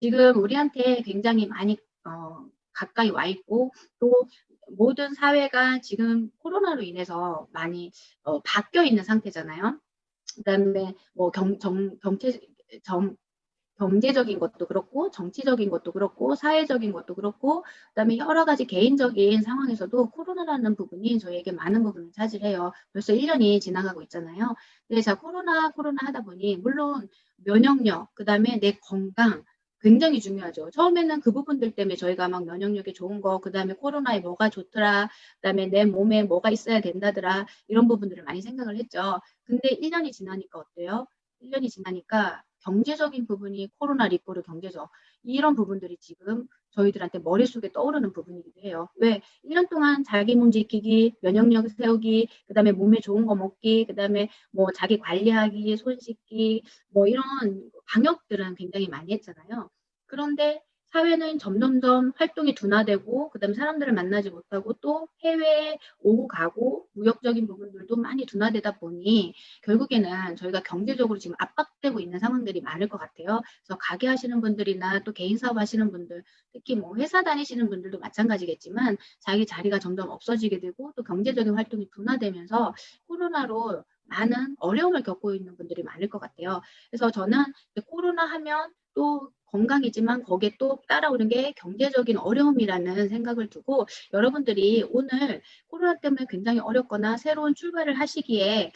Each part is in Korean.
지금 우리한테 굉장히 많이 가까이 와 있고 또 모든 사회가 지금 코로나로 인해서 많이 바뀌어 있는 상태잖아요. 그다음에 뭐 경제적인 것도 그렇고 정치적인 것도 그렇고 사회적인 것도 그렇고 그다음에 여러 가지 개인적인 상황에서도 코로나라는 부분이 저희에게 많은 부분을 차지해요. 벌써 1년이 지나가고 있잖아요. 근데 자 코로나 하다 보니 물론 면역력 그다음에 내 건강 굉장히 중요하죠. 처음에는 그 부분들 때문에 저희가 막 면역력이 좋은 거, 그다음에 코로나에 뭐가 좋더라, 그다음에 내 몸에 뭐가 있어야 된다더라 이런 부분들을 많이 생각을 했죠. 근데 1년이 지나니까 어때요? 1년이 지나니까 경제적인 부분이 코로나 리꼬르 경제적 이런 부분들이 지금 저희들한테 머릿속에 떠오르는 부분이기도 해요. 왜 1년 동안 자기 몸 지키기, 면역력 세우기, 그다음에 몸에 좋은 거 먹기, 그다음에 뭐 자기 관리하기, 손 씻기 뭐 이런 방역들은 굉장히 많이 했잖아요. 그런데 사회는 점점점 활동이 둔화되고 그다음에 사람들을 만나지 못하고 또 해외에 오고 가고 무역적인 부분들도 많이 둔화되다 보니 결국에는 저희가 경제적으로 지금 압박되고 있는 상황들이 많을 것 같아요. 그래서 가게 하시는 분들이나 또 개인 사업 하시는 분들, 특히 뭐 회사 다니시는 분들도 마찬가지겠지만 자기 자리가 점점 없어지게 되고 또 경제적인 활동이 둔화되면서 코로나로 많은 어려움을 겪고 있는 분들이 많을 것 같아요. 그래서 저는 코로나 하면 또 건강이지만 거기에 또 따라오는 게 경제적인 어려움이라는 생각을 두고 여러분들이 오늘 코로나 때문에 굉장히 어렵거나 새로운 출발을 하시기에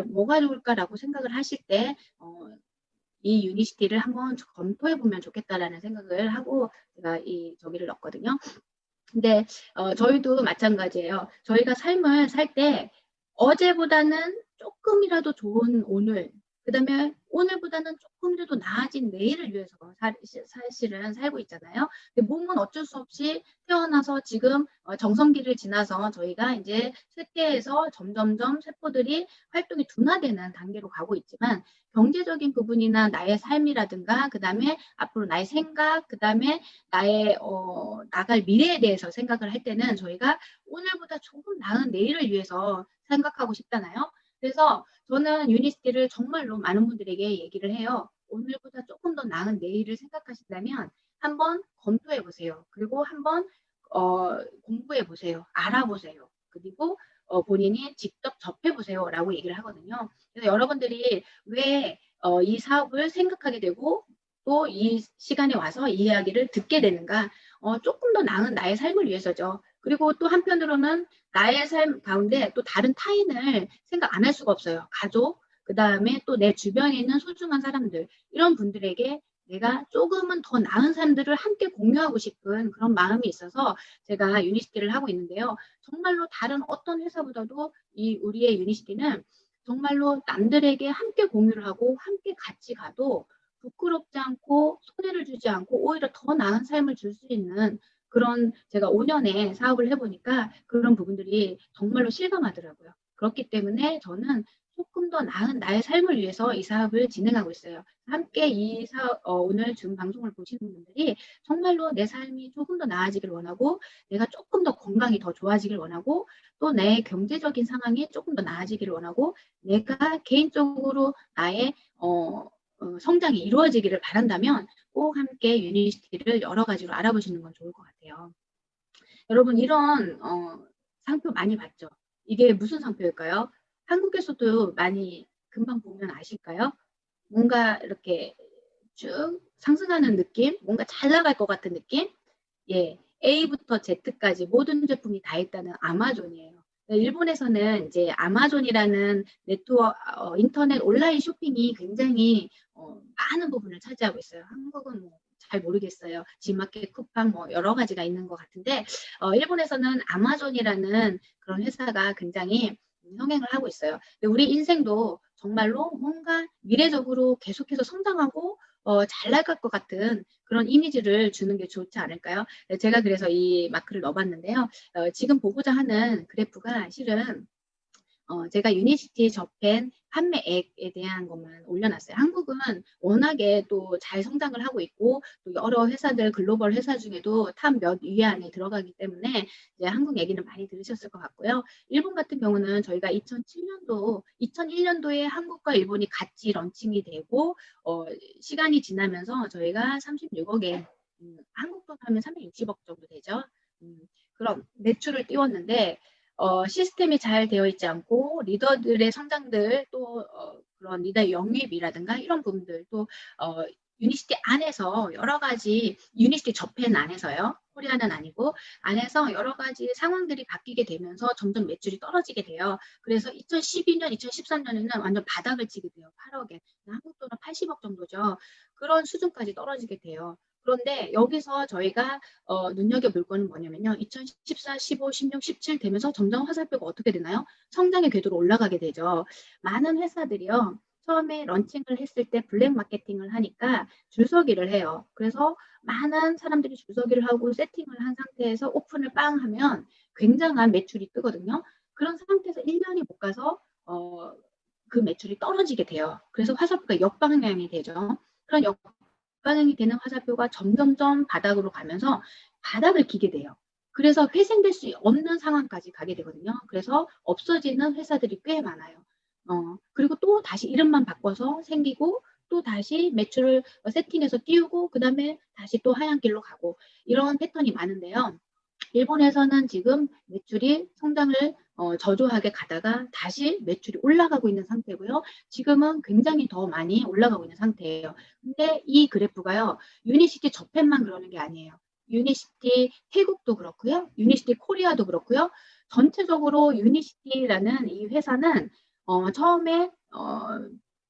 뭐가 좋을까라고 생각을 하실 때 이 유니시티를 한번 검토해 보면 좋겠다라는 생각을 하고 제가 이 저기를 넣었거든요. 근데 저희도 마찬가지예요. 저희가 삶을 살 때 어제보다는 조금이라도 좋은 오늘, 그다음에 오늘보다는 조금이라도 나아진 내일을 위해서 사실은 살고 있잖아요. 근데 몸은 어쩔 수 없이 태어나서 지금 정성기를 지나서 저희가 이제 쇠퇴해서 점점점 세포들이 활동이 둔화되는 단계로 가고 있지만 경제적인 부분이나 나의 삶이라든가 그다음에 앞으로 나의 생각, 그다음에 나의 나갈 미래에 대해서 생각을 할 때는 저희가 오늘보다 조금 나은 내일을 위해서 생각하고 싶잖아요. 그래서 저는 유니스티를 정말로 많은 분들에게 얘기를 해요. 오늘보다 조금 더 나은 내일을 생각하신다면 한번 검토해 보세요. 그리고 한번 공부해 보세요. 알아보세요. 그리고 본인이 직접 접해 보세요라고 얘기를 하거든요. 그래서 여러분들이 왜 이 사업을 생각하게 되고 또 이 시간에 와서 이 이야기를 듣게 되는가? 조금 더 나은 나의 삶을 위해서죠. 그리고 또 한편으로는 나의 삶 가운데 또 다른 타인을 생각 안 할 수가 없어요. 가족, 그 다음에 또 내 주변에 있는 소중한 사람들, 이런 분들에게 내가 조금은 더 나은 삶들을 함께 공유하고 싶은 그런 마음이 있어서 제가 유니시티를 하고 있는데요. 정말로 다른 어떤 회사보다도 이 우리의 유니시티는 정말로 남들에게 함께 공유를 하고 함께 같이 가도 부끄럽지 않고 손해를 주지 않고 오히려 더 나은 삶을 줄 수 있는 그런 제가 5년에 사업을 해보니까 그런 부분들이 정말로 실감하더라고요. 그렇기 때문에 저는 조금 더 나은 나의 삶을 위해서 이 사업을 진행하고 있어요. 함께 이 사업, 오늘 지금 방송을 보시는 분들이 정말로 내 삶이 조금 더 나아지길 원하고 내가 조금 더 건강이 더 좋아지길 원하고 또 내 경제적인 상황이 조금 더 나아지기를 원하고 내가 개인적으로 나의 성장이 이루어지기를 바란다면 꼭 함께 유니시티를 여러 가지로 알아보시는 건 좋을 것 같아요. 여러분 이런 상표 많이 봤죠? 이게 무슨 상표일까요? 한국에서도 많이 금방 보면 아실까요? 뭔가 이렇게 쭉 상승하는 느낌? 뭔가 잘 나갈 것 같은 느낌? 예, A부터 Z까지 모든 제품이 다 있다는 아마존이에요. 일본에서는 이제 아마존이라는 네트워크, 인터넷 온라인 쇼핑이 굉장히 많은 부분을 차지하고 있어요. 한국은 뭐 잘 모르겠어요. 지마켓, 쿠팡 뭐 여러 가지가 있는 것 같은데 일본에서는 아마존이라는 그런 회사가 굉장히 성행을 하고 있어요. 근데 우리 인생도 정말로 뭔가 미래적으로 계속해서 성장하고 잘 나갈 것 같은 그런 이미지를 주는 게 좋지 않을까요? 제가 그래서 이 마크를 넣어봤는데요. 지금 보고자 하는 그래프가 실은 제가 유니시티 접한 판매액에 대한 것만 올려놨어요. 한국은 워낙에 또 잘 성장을 하고 있고 또 여러 회사들 글로벌 회사 중에도 탑 몇 위 안에 들어가기 때문에 이제 한국 얘기는 많이 들으셨을 것 같고요. 일본 같은 경우는 저희가 2001년도에 한국과 일본이 같이 런칭이 되고 시간이 지나면서 저희가 36억에 한국 돈 하면 360억 정도 되죠. 그런 매출을 띄웠는데 시스템이 잘 되어 있지 않고 리더들의 성장들 또 그런 리더 영입이라든가 이런 부분들 또 유니시티 안에서 여러 가지 유니시티 저펜 안에서요. 코리아는 아니고 안에서 여러 가지 상황들이 바뀌게 되면서 점점 매출이 떨어지게 돼요. 그래서 2012년, 2013년에는 완전 바닥을 치게 돼요. 8억에. 한국 돈은 80억 정도죠. 그런 수준까지 떨어지게 돼요. 그런데 여기서 저희가 눈여겨볼 거는 뭐냐면요. 2014, 15, 16, 17 되면서 점점 화살표가 어떻게 되나요? 성장의 궤도로 올라가게 되죠. 많은 회사들이요. 처음에 런칭을 했을 때 블랙 마케팅을 하니까 줄서기를 해요. 그래서 많은 사람들이 줄서기를 하고 세팅을 한 상태에서 오픈을 빵 하면 굉장한 매출이 뜨거든요. 그런 상태에서 1년이 못 가서 그 매출이 떨어지게 돼요. 그래서 화살표가 역방향이 되죠. 그런 역방향이 되는 화살표가 점점점 바닥으로 가면서 바닥을 기게 돼요. 그래서 회생될 수 없는 상황까지 가게 되거든요. 그래서 없어지는 회사들이 꽤 많아요. 그리고 또 다시 이름만 바꿔서 생기고 또 다시 매출을 세팅해서 띄우고 그 다음에 다시 또 하얀 길로 가고 이런 패턴이 많은데요. 일본에서는 지금 매출이 성장을 저조하게 가다가 다시 매출이 올라가고 있는 상태고요. 지금은 굉장히 더 많이 올라가고 있는 상태예요. 근데 이 그래프가요. 유니시티 저펜만 그러는 게 아니에요. 유니시티 태국도 그렇고요. 유니시티 코리아도 그렇고요. 전체적으로 유니시티라는 이 회사는 처음에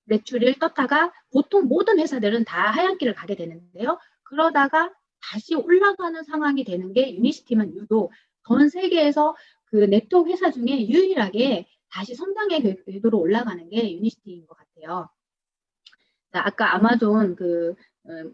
매출을 떴다가 보통 모든 회사들은 다 하얀 길을 가게 되는데요. 그러다가 다시 올라가는 상황이 되는 게 유니시티만 유독 전 세계에서 그 네트워크 회사 중에 유일하게 다시 성장의 궤도로 올라가는 게 유니시티인 것 같아요. 자, 아까 아마존 그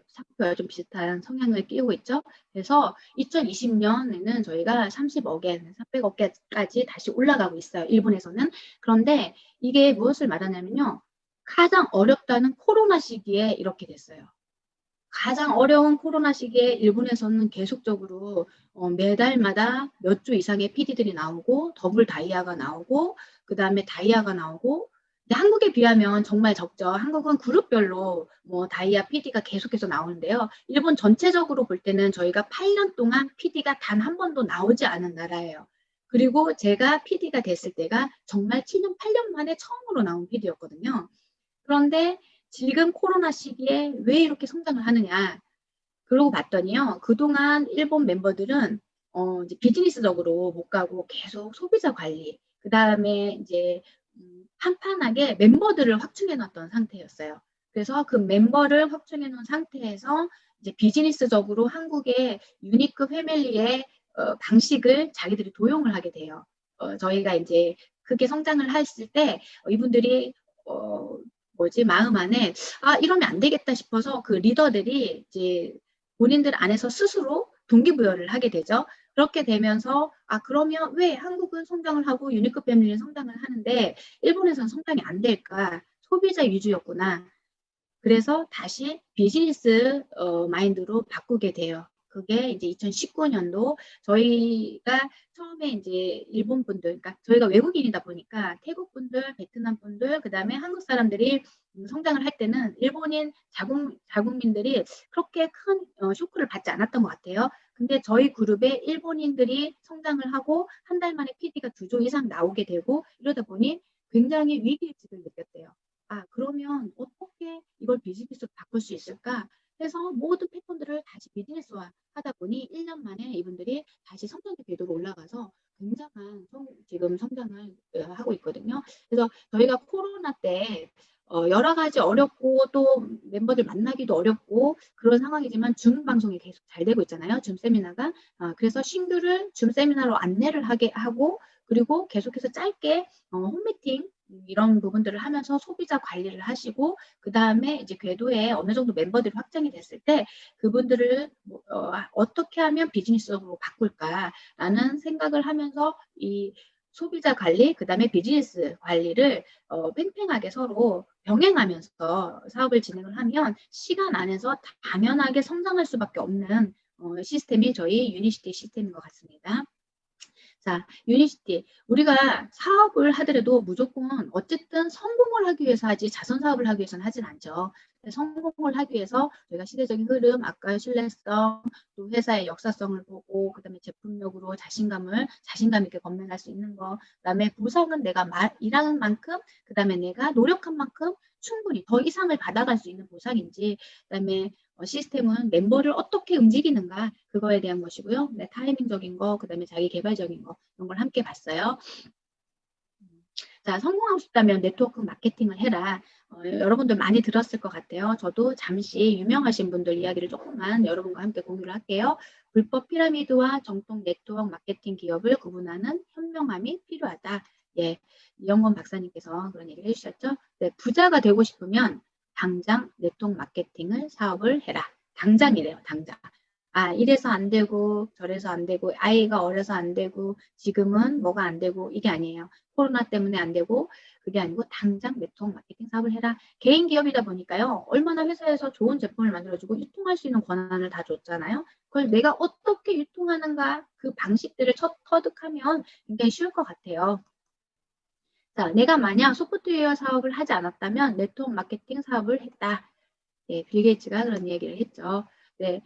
상표와 좀 비슷한 성향을 띄우고 있죠. 그래서 2020년에는 저희가 30억엔, 300억까지 다시 올라가고 있어요. 일본에서는. 그런데 이게 무엇을 말하냐면요. 가장 어렵다는 코로나 시기에 이렇게 됐어요. 가장 어려운 코로나 시기에 일본에서는 계속적으로 매달마다 몇 주 이상의 PD들이 나오고 더블 다이아가 나오고 그 다음에 다이아가 나오고 근데 한국에 비하면 정말 적죠. 한국은 그룹별로 뭐 다이아 PD가 계속해서 나오는데요. 일본 전체적으로 볼 때는 저희가 8년 동안 PD가 단 한 번도 나오지 않은 나라예요. 그리고 제가 PD가 됐을 때가 정말 7년, 8년 만에 처음으로 나온 PD였거든요. 그런데 지금 코로나 시기에 왜 이렇게 성장을 하느냐. 그러고 봤더니요. 그동안 일본 멤버들은 이제 비즈니스적으로 못 가고 계속 소비자 관리, 그 다음에 이제 판판하게 멤버들을 확충해 놨던 상태였어요. 그래서 그 멤버를 확충해 놓은 상태에서 이제 비즈니스적으로 한국의 유니크 패밀리의 방식을 자기들이 도용을 하게 돼요. 저희가 이제 크게 성장을 했을 때 이분들이 마음 안에 이러면 안 되겠다 싶어서 그 리더들이 이제 본인들 안에서 스스로 동기부여를 하게 되죠. 그렇게 되면서 그러면 왜 한국은 성장을 하고 유니크 패밀리는 성장을 하는데 일본에서는 성장이 안 될까? 소비자 위주였구나. 그래서 다시 비즈니스 마인드로 바꾸게 돼요. 그게 이제 2019년도 저희가 처음에 이제 일본 분들, 그러니까 저희가 외국인이다 보니까 태국 분들, 베트남 분들, 그 다음에 한국 사람들이 성장을 할 때는 일본인 자국민들이 그렇게 큰 쇼크를 받지 않았던 것 같아요. 근데 저희 그룹에 일본인들이 성장을 하고 한 달 만에 PD가 2조 이상 나오게 되고 이러다 보니 굉장히 위기의식을 느꼈대요. 그러면 어떻게 이걸 비즈니스로 바꿀 수 있을까? 해서 모든 패턴들을 다시 비즈니스화 하다 보니 1년 만에 이분들이 다시 성장의 궤도로 올라가서 굉장한 지금 성장을 하고 있거든요. 그래서 저희가 코로나 때 여러 가지 어렵고 또 멤버들 만나기도 어렵고 그런 상황이지만 줌 방송이 계속 잘 되고 있잖아요. 줌 세미나가. 그래서 신규를 줌 세미나로 안내를 하게 하고 그리고 계속해서 짧게 홈미팅 이런 부분들을 하면서 소비자 관리를 하시고 그 다음에 이제 궤도에 어느 정도 멤버들이 확정이 됐을 때 그분들을 어떻게 하면 비즈니스적으로 바꿀까라는 생각을 하면서 이 소비자 관리, 그 다음에 비즈니스 관리를 팽팽하게 서로 병행하면서 사업을 진행을 하면 시간 안에서 당연하게 성장할 수밖에 없는 시스템이 저희 유니시티 시스템인 것 같습니다. 자, 유니시티. 우리가 사업을 하더라도 무조건 어쨌든 성공을 하기 위해서 하지 자선 사업을 하기 위해서는 하진 않죠. 성공을 하기 위해서 저희가 시대적인 흐름, 아까 신뢰성, 또 회사의 역사성을 보고, 그다음에 제품력으로 자신감 있게 건면할 수 있는 거, 그다음에 보상은 내가 일하는 만큼, 그다음에 내가 노력한 만큼 충분히 더 이상을 받아갈 수 있는 보상인지, 그다음에 시스템은 멤버를 어떻게 움직이는가 그거에 대한 것이고요. 네, 타이밍적인 거, 그다음에 자기 개발적인 거 이런 걸 함께 봤어요. 자, 성공하고 싶다면 네트워크 마케팅을 해라. 여러분들 많이 들었을 것 같아요. 저도 잠시 유명하신 분들 이야기를 조금만 여러분과 함께 공유를 할게요. 불법 피라미드와 정통 네트워크 마케팅 기업을 구분하는 현명함이 필요하다. 예, 이영건 박사님께서 그런 얘기를 해주셨죠. 네, 부자가 되고 싶으면 당장 네트워크 마케팅을 사업을 해라. 당장이래요, 당장. 아, 이래서 안 되고 저래서 안 되고 아이가 어려서 안 되고 지금은 뭐가 안 되고 이게 아니에요. 코로나 때문에 안 되고 그게 아니고 당장 네트워크 마케팅 사업을 해라. 개인 기업이다 보니까요. 얼마나 회사에서 좋은 제품을 만들어주고 유통할 수 있는 권한을 다 줬잖아요. 그걸 내가 어떻게 유통하는가 그 방식들을 터득하면 굉장히 쉬울 것 같아요. 자, 내가 만약 소프트웨어 사업을 하지 않았다면 네트워크 마케팅 사업을 했다. 네, 빌 게이츠가 그런 얘기를 했죠. 네,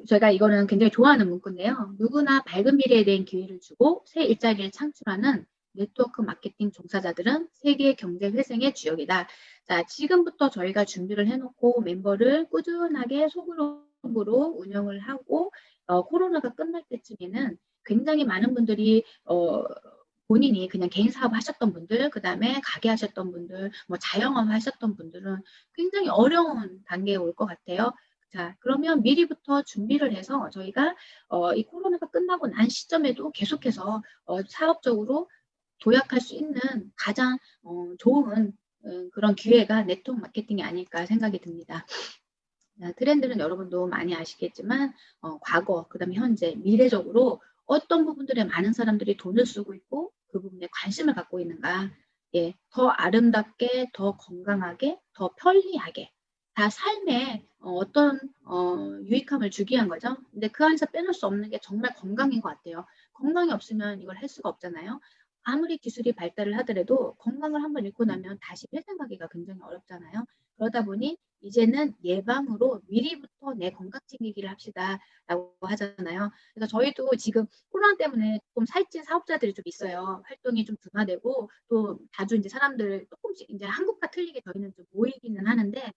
제가 이거는 굉장히 좋아하는 문구인데요. 누구나 밝은 미래에 대한 기회를 주고 새 일자리를 창출하는 네트워크 마케팅 종사자들은 세계 경제 회생의 주역이다. 자, 지금부터 저희가 준비를 해놓고 멤버를 꾸준하게 소그룹으로 운영을 하고 코로나가 끝날 때쯤에는 굉장히 많은 분들이 본인이 그냥 개인 사업 하셨던 분들, 그 다음에 가게 하셨던 분들, 뭐 자영업 하셨던 분들은 굉장히 어려운 단계에 올 것 같아요. 자, 그러면 미리부터 준비를 해서 저희가 이 코로나가 끝나고 난 시점에도 계속해서 사업적으로 도약할 수 있는 가장 좋은 그런 기회가 네트워크 마케팅이 아닐까 생각이 듭니다. 트렌드는 여러분도 많이 아시겠지만 과거, 그 다음에 현재, 미래적으로 어떤 부분들에 많은 사람들이 돈을 쓰고 있고 그 부분에 관심을 갖고 있는가. 예, 더 아름답게, 더 건강하게, 더 편리하게 다 삶에 어떤 유익함을 주기 위한 거죠. 근데 그 안에서 빼놓을 수 없는 게 정말 건강인 것 같아요. 건강이 없으면 이걸 할 수가 없잖아요. 아무리 기술이 발달을 하더라도 건강을 한번 잃고 나면 다시 회생하기가 굉장히 어렵잖아요. 그러다 보니 이제는 예방으로 미리부터 내 건강 챙기기를 합시다라고 하잖아요. 그래서 저희도 지금 코로나 때문에 좀 살찐 사업자들이 좀 있어요. 활동이 좀 둔화되고 또 자주 이제 사람들 조금씩 이제 한국과 틀리게 저희는 좀 모이기는 하는데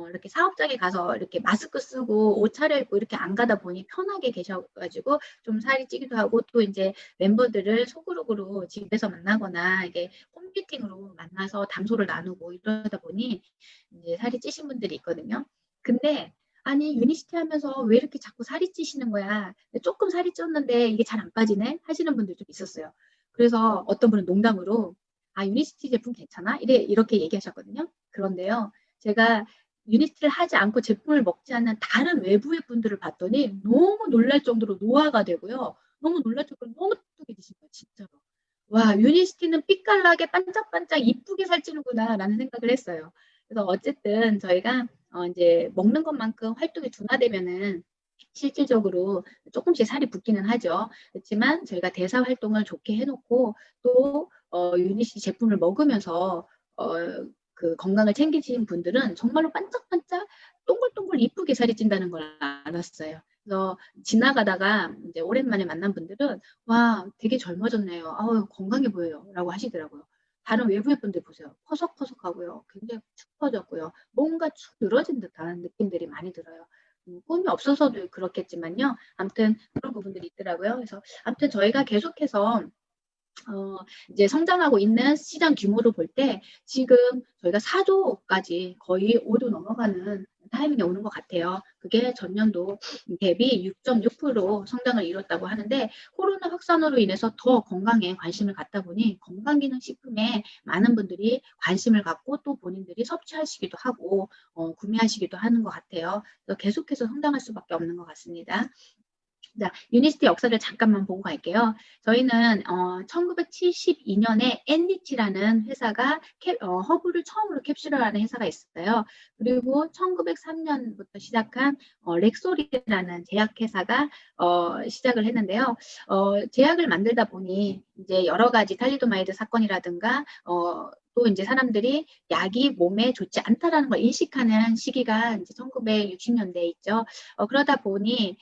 이렇게 사업장에 가서 이렇게 마스크 쓰고 옷 차려입고 이렇게 안 가다 보니 편하게 계셔가지고 좀 살이 찌기도 하고 또 이제 멤버들을 소그룹으로 집에서 만나거나 이게 홈미팅으로 만나서 담소를 나누고 이러다 보니 이제 살이 찌신 분들이 있거든요. 근데 아니 유니시티 하면서 왜 이렇게 자꾸 살이 찌시는 거야? 조금 살이 쪘는데 이게 잘 안 빠지네? 하시는 분들 좀 있었어요. 그래서 어떤 분은 농담으로 아 유니시티 제품 괜찮아? 이렇게 얘기하셨거든요. 그런데요. 제가 유니티를 하지 않고 제품을 먹지 않는 다른 외부의 분들을 봤더니 너무 놀랄 정도로 노화가 되고요. 너무 놀랄 정도로 너무 뚱뚱해지신 거예요. 진짜로. 와, 유니시티는 삐깔나게 반짝반짝 이쁘게 살찌는구나 라는 생각을 했어요. 그래서 어쨌든 저희가 이제 먹는 것만큼 활동이 둔화되면은 실질적으로 조금씩 살이 붙기는 하죠. 그렇지만 저희가 대사 활동을 좋게 해놓고 또 유니시 제품을 먹으면서 그 건강을 챙기신 분들은 정말로 반짝반짝 동글동글 이쁘게 살이 찐다는 걸 알았어요. 그래서 지나가다가 이제 오랜만에 만난 분들은 와 되게 젊어졌네요. 아우 건강해 보여요. 라고 하시더라고요. 다른 외부의 분들 보세요. 퍼석퍼석하고요. 굉장히 축 처졌고요. 뭔가 축 늘어진 듯한 느낌들이 많이 들어요. 꿈이 없어서도 그렇겠지만요. 아무튼 그런 부분들이 있더라고요. 그래서 아무튼 저희가 계속해서 이제 성장하고 있는 시장 규모로 볼 때 지금 저희가 4조까지 거의 5조 넘어가는 타이밍이 오는 것 같아요. 그게 전년도 대비 6.6% 성장을 이뤘다고 하는데 코로나 확산으로 인해서 더 건강에 관심을 갖다 보니 건강기능식품에 많은 분들이 관심을 갖고 또 본인들이 섭취하시기도 하고 구매하시기도 하는 것 같아요. 그래서 계속해서 성장할 수밖에 없는 것 같습니다. 자, 유니스트 역사를 잠깐만 보고 갈게요. 저희는 1972년에 엔리치라는 회사가 허브를 처음으로 캡슐화하는 회사가 있었어요. 그리고 1903년부터 시작한 렉솔이라는 제약회사가 시작을 했는데요. 제약을 만들다 보니 이제 여러 가지 탈리도마이드 사건이라든가 또 이제 사람들이 약이 몸에 좋지 않다라는 걸 인식하는 시기가 이제 1960년대에 있죠. 그러다 보니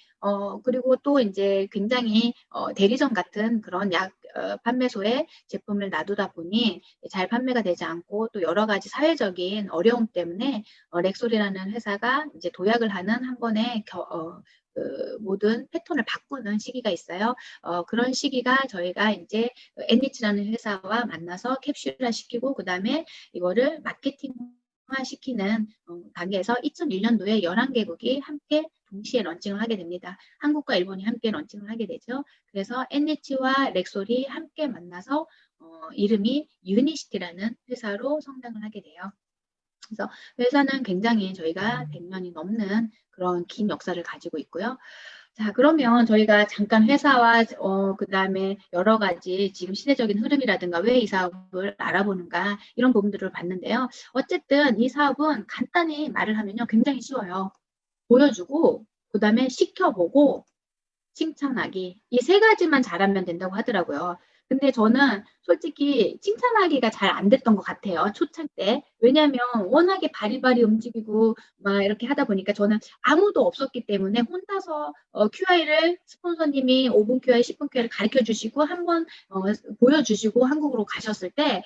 그리고 또 이제 굉장히 대리점 같은 그런 약 판매소에 제품을 놔두다 보니 잘 판매가 되지 않고 또 여러 가지 사회적인 어려움 때문에 렉솔이라는 회사가 이제 도약을 하는 한 번의 그 모든 패턴을 바꾸는 시기가 있어요. 그런 시기가 저희가 이제 엔리치라는 회사와 만나서 캡슐화 시키고 그 다음에 이거를 마케팅 시키는 단계에서 2001년도에 11개국이 함께 동시에 런칭을 하게 됩니다. 한국과 일본이 함께 런칭을 하게 되죠. 그래서 엔리치와 렉솔이 함께 만나서 이름이 유니시티라는 회사로 성장을 하게 돼요. 그래서 회사는 굉장히 저희가 100년이 넘는 그런 긴 역사를 가지고 있고요. 자, 그러면 저희가 잠깐 회사와 그다음에 여러 가지 지금 시대적인 흐름이라든가 왜 이 사업을 알아보는가 이런 부분들을 봤는데요. 어쨌든 이 사업은 간단히 말을 하면요. 굉장히 쉬워요. 보여주고 그다음에 시켜보고 칭찬하기. 이 세 가지만 잘하면 된다고 하더라고요. 근데 저는 솔직히 칭찬하기가 잘 안 됐던 것 같아요. 초창 때. 왜냐하면 워낙에 바리바리 움직이고 막 이렇게 하다 보니까 저는 아무도 없었기 때문에 혼자서 QI를 스폰서님이 5분 QI, 10분 QI를 가르쳐 주시고 한번 보여주시고 한국으로 가셨을 때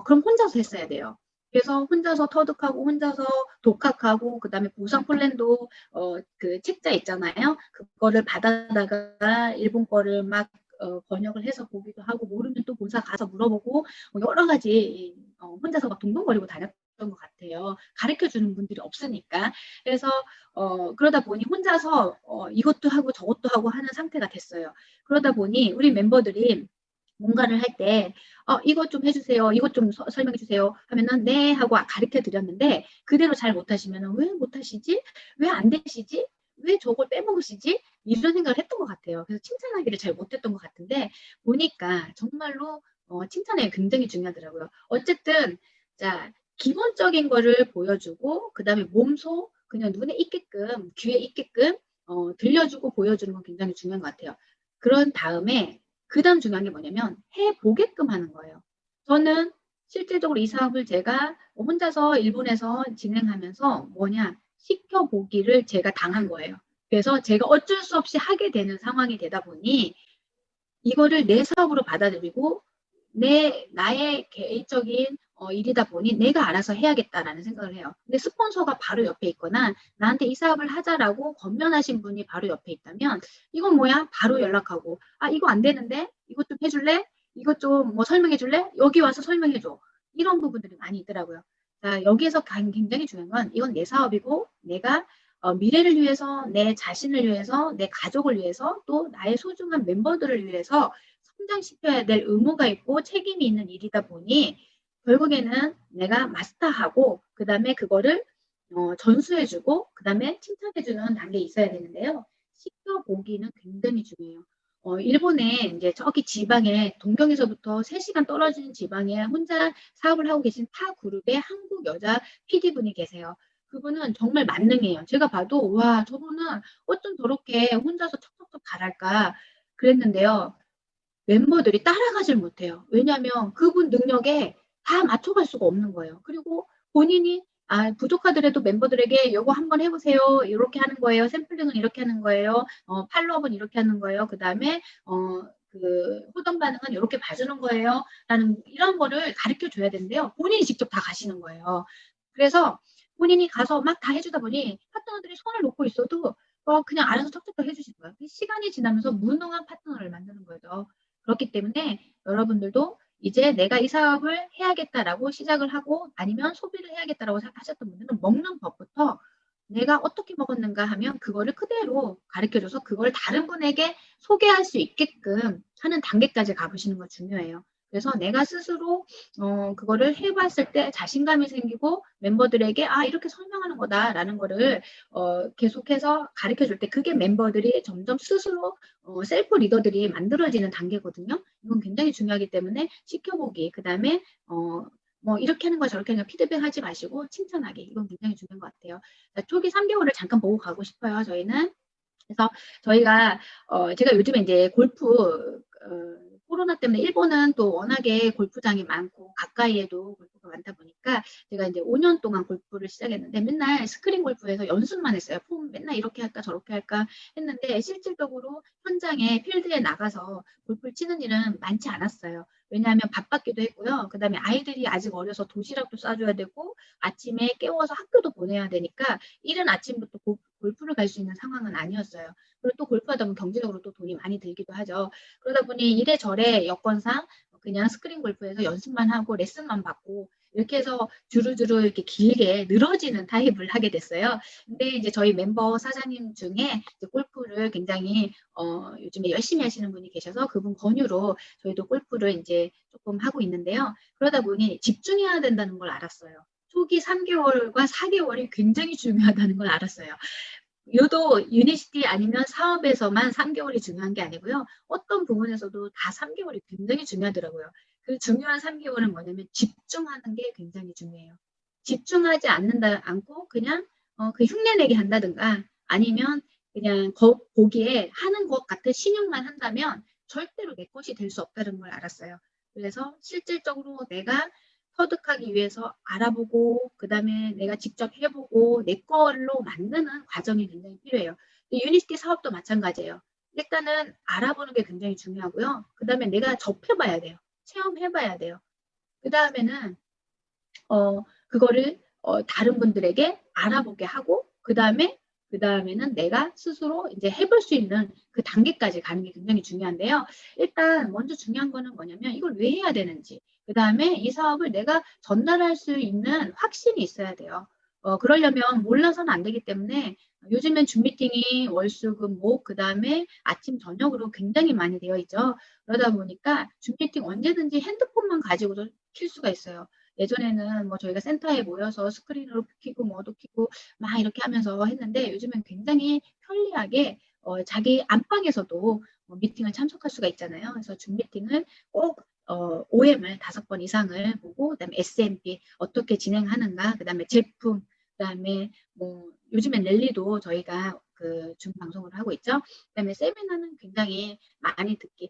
그럼 혼자서 했어야 돼요. 그래서 혼자서 터득하고 혼자서 독학하고 그다음에 보상 플랜도 그 책자 있잖아요. 그거를 받아다가 일본 거를 막 번역을 해서 보기도 하고 모르면 또 본사 가서 물어보고 여러 가지 혼자서 막 동동거리고 다녔던 것 같아요. 가르쳐 주는 분들이 없으니까. 그래서 그러다 보니 혼자서 이것도 하고 저것도 하고 하는 상태가 됐어요. 그러다 보니 우리 멤버들이 뭔가를 할 때 이것 좀 해주세요. 이것 좀 설명해 주세요. 하면은 네 하고 가르쳐 드렸는데 그대로 잘 못하시면은 왜 못하시지? 왜 안 되시지? 왜 저걸 빼먹으시지? 이런 생각을 했던 것 같아요. 그래서 칭찬하기를 잘 못했던 것 같은데 보니까 정말로 칭찬이 굉장히 중요하더라고요. 어쨌든 자 기본적인 거를 보여주고 그 다음에 몸소 그냥 눈에 익게끔 귀에 익게끔 들려주고 보여주는 건 굉장히 중요한 것 같아요. 그런 다음에 그 다음 중요한 게 뭐냐면 해보게끔 하는 거예요. 저는 실질적으로 이 사업을 제가 혼자서 일본에서 진행하면서 뭐냐 시켜보기를 제가 당한 거예요. 그래서 제가 어쩔 수 없이 하게 되는 상황이 되다 보니 이거를 내 사업으로 받아들이고 나의 개인적인 일이다 보니 내가 알아서 해야겠다라는 생각을 해요. 근데 스폰서가 바로 옆에 있거나 나한테 이 사업을 하자라고 권면하신 분이 바로 옆에 있다면 이건 뭐야? 바로 연락하고 이거 안 되는데 이것 좀 해줄래? 이것 좀 뭐 설명해 줄래? 여기 와서 설명해 줘. 이런 부분들이 많이 있더라고요. 자, 여기에서 굉장히 중요한 건 이건 내 사업이고 내가 미래를 위해서 내 자신을 위해서 내 가족을 위해서 또 나의 소중한 멤버들을 위해서 성장시켜야 될 의무가 있고 책임이 있는 일이다 보니 결국에는 내가 마스터하고 그 다음에 그거를 전수해주고 그 다음에 칭찬해주는 단계에 있어야 되는데요. 시켜보기는 굉장히 중요해요. 일본에 이제 저기 지방에 동경에서부터 3시간 떨어진 지방에 혼자 사업을 하고 계신 타 그룹의 한국 여자 PD분이 계세요. 그분은 정말 만능해요. 제가 봐도 와 저분은 어쩜 저렇게 혼자서 척척척 잘할까 그랬는데요. 멤버들이 따라가질 못해요. 왜냐하면 그분 능력에 다 맞춰갈 수가 없는 거예요. 그리고 본인이 부족하더라도 멤버들에게 이거 한번 해보세요. 이렇게 하는 거예요. 샘플링은 이렇게 하는 거예요. 팔로업은 이렇게 하는 거예요. 그 다음에 그 호동 반응은 이렇게 봐주는 거예요. 라는 이런 거를 가르쳐 줘야 되는데요. 본인이 직접 다 가시는 거예요. 그래서 본인이 가서 막 다 해주다 보니 파트너들이 손을 놓고 있어도 그냥 알아서 척척척 해주시는 거예요. 시간이 지나면서 무능한 파트너를 만드는 거죠. 그렇기 때문에 여러분들도 이제 내가 이 사업을 해야겠다라고 시작을 하고 아니면 소비를 해야겠다라고 하셨던 분들은 먹는 법부터 내가 어떻게 먹었는가 하면 그거를 그대로 가르쳐줘서 그걸 다른 분에게 소개할 수 있게끔 하는 단계까지 가보시는 거 중요해요. 그래서 내가 스스로 그거를 해봤을 때 자신감이 생기고 멤버들에게 아 이렇게 설명하는 거다라는 거를 계속해서 가르쳐 줄 때 그게 멤버들이 점점 스스로 셀프 리더들이 만들어지는 단계거든요. 이건 굉장히 중요하기 때문에 시켜보기 그다음에 뭐 이렇게 하는 거 저렇게 하는 거 피드백 하지 마시고 칭찬하기 이건 굉장히 중요한 것 같아요. 자, 초기 3개월을 잠깐 보고 가고 싶어요. 저희는 그래서 저희가 제가 요즘에 이제 골프 코로나 때문에 일본은 또 워낙에 골프장이 많고 가까이에도 골프가 많다 보니까 제가 이제 5년 동안 골프를 시작했는데 맨날 스크린 골프에서 연습만 했어요. 폼 맨날 이렇게 할까 저렇게 할까 했는데 실질적으로 현장에 필드에 나가서 골프를 치는 일은 많지 않았어요. 왜냐하면 바빴기도 했고요. 그다음에 아이들이 아직 어려서 도시락도 싸줘야 되고 아침에 깨워서 학교도 보내야 되니까 이른 아침부터 골프를 갈 수 있는 상황은 아니었어요. 그리고 또 골프하다 보면 경제적으로 또 돈이 많이 들기도 하죠. 그러다 보니 이래저래 여건상 그냥 스크린 골프에서 연습만 하고 레슨만 받고 이렇게 해서 주루주루 이렇게 길게 늘어지는 타입을 하게 됐어요. 근데 이제 저희 멤버 사장님 중에 이제 골프를 굉장히 요즘에 열심히 하시는 분이 계셔서 그분 권유로 저희도 골프를 이제 조금 하고 있는데요. 그러다 보니 집중해야 된다는 걸 알았어요. 초기 3개월과 4개월이 굉장히 중요하다는 걸 알았어요. 유도 유니시티 아니면 사업에서만 3개월이 중요한 게 아니고요. 어떤 부분에서도 다 3개월이 굉장히 중요하더라고요. 그 중요한 3개월은 뭐냐면 집중하는 게 굉장히 중요해요. 집중하지 않고 그냥 그 흉내내게 한다든가 아니면 그냥 보기에 하는 것 같은 신용만 한다면 절대로 내 것이 될 수 없다는 걸 알았어요. 그래서 실질적으로 내가 터득하기 위해서 알아보고 그다음에 내가 직접 해보고 내 걸로 만드는 과정이 굉장히 필요해요. 유니티 사업도 마찬가지예요. 일단은 알아보는 게 굉장히 중요하고요. 그다음에 내가 접해봐야 돼요. 체험해봐야 돼요. 그다음에는 그거를 다른 분들에게 알아보게 하고 그다음에는 내가 스스로 이제 해볼 수 있는 그 단계까지 가는 게 굉장히 중요한데요. 일단 먼저 중요한 거는 뭐냐면 이걸 왜 해야 되는지 그다음에 이 사업을 내가 전달할 수 있는 확신이 있어야 돼요. 그러려면 몰라서는 안 되기 때문에 요즘엔 줌 미팅이 월수금목 그다음에 아침 저녁으로 굉장히 많이 되어 있죠. 그러다 보니까 줌 미팅 언제든지 핸드폰만 가지고도 킬 수가 있어요. 예전에는 뭐 저희가 센터에 모여서 스크린으로 켜고 뭐도 켜고 막 이렇게 하면서 했는데 요즘은 굉장히 편리하게 자기 안방에서도 미팅을 참석할 수가 있잖아요. 그래서 줌 미팅을 꼭 OM을 5번 이상을 보고 그다음에 SMP 어떻게 진행하는가 그다음에 제품 그다음에 뭐 요즘엔 랠리도 저희가 그 줌 방송을 하고 있죠. 그다음에 세미나는 굉장히 많이 듣기.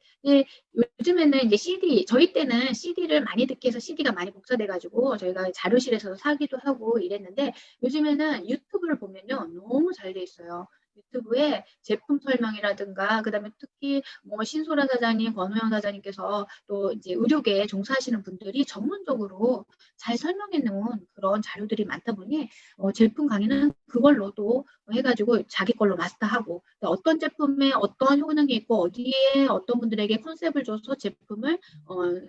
요즘에는 이제 저희 때는 CD를 많이 듣기 해서 CD가 많이 복사돼가지고 저희가 자료실에서 사기도 하고 이랬는데 요즘에는 유튜브를 보면요. 너무 잘 돼 있어요. 유튜브에 제품 설명이라든가 그다음에 특히 뭐 신소라 사장님, 권호영 사장님께서 또 이제 의료계에 종사하시는 분들이 전문적으로 잘 설명해 놓은 그런 자료들이 많다 보니 제품 강의는 그걸로도 해가지고 자기 걸로 마스터하고 어떤 제품에 어떤 효능이 있고 어디에 어떤 분들에게 컨셉을 줘서 제품을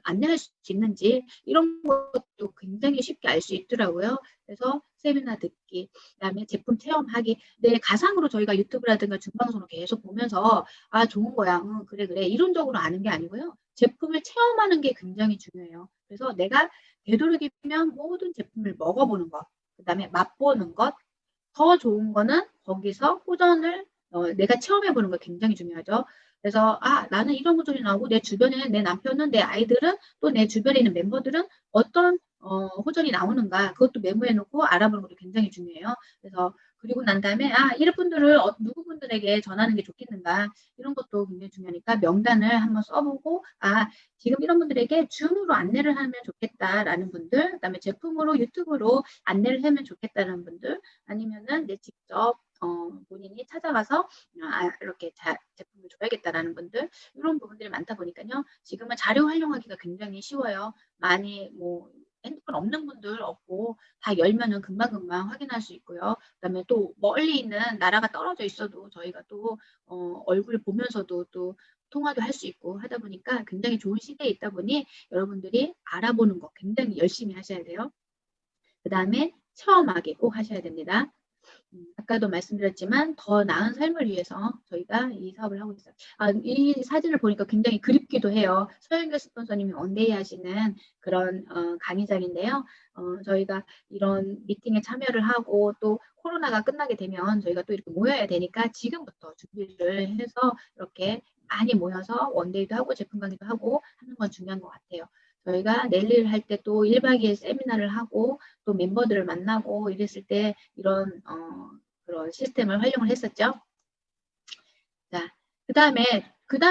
안내할 수 있는지 이런 것도 굉장히 쉽게 알 수 있더라고요. 그래서 세미나 듣기, 그다음에 제품 체험하기. 네, 가상으로 저희가 유튜브라든가 중방송으로 계속 보면서 아 좋은 거야, 응, 그래 그래 이론적으로 아는 게 아니고요. 제품을 체험하는 게 굉장히 중요해요. 그래서 내가 되도록이면 모든 제품을 먹어보는 것, 그다음에 맛보는 것, 더 좋은 거는 거기서 호전을 내가 체험해보는 거 굉장히 중요하죠. 그래서 아 나는 이런 호전이 나오고 내 주변에 내 남편은 내 아이들은 또 내 주변에 있는 멤버들은 어떤 호전이 나오는가 그것도 메모해놓고 알아보는 것도 굉장히 중요해요. 그래서 그리고 난 다음에 아 이런 분들을 누구 분들에게 전하는 게 좋겠는가 이런 것도 굉장히 중요하니까 명단을 한번 써보고 아 지금 이런 분들에게 줌으로 안내를 하면 좋겠다라는 분들 그다음에 제품으로 유튜브로 안내를 하면 좋겠다는 분들 아니면은 내 직접 본인이 찾아가서 이렇게 제품을 줘야겠다라는 분들 이런 부분들이 많다 보니까요. 지금은 자료 활용하기가 굉장히 쉬워요. 많이 뭐 핸드폰 없는 분들 없고 다 열면은 금방금방 확인할 수 있고요. 그다음에 또 멀리 있는 나라가 떨어져 있어도 저희가 또 얼굴 보면서도 또 통화도 할 수 있고 하다 보니까 굉장히 좋은 시대에 있다 보니 여러분들이 알아보는 거 굉장히 열심히 하셔야 돼요. 그다음에 체험하기 꼭 하셔야 됩니다. 아까도 말씀드렸지만 더 나은 삶을 위해서 저희가 이 사업을 하고 있어요. 이 사진을 보니까 굉장히 그립기도 해요. 서영교 스폰서님이 원데이 하시는 그런 강의장인데요. 저희가 이런 미팅에 참여를 하고 또 코로나가 끝나게 되면 저희가 또 이렇게 모여야 되니까 지금부터 준비를 해서 이렇게 많이 모여서 원데이도 하고 제품 강의도 하고 하는 건 중요한 것 같아요. 저희가 랠리를 할 때 또 1박 2일 세미나를 하고 또 멤버들을 만나고 이랬을 때 이런 그런 시스템을 활용을 했었죠. 자, 그 다음에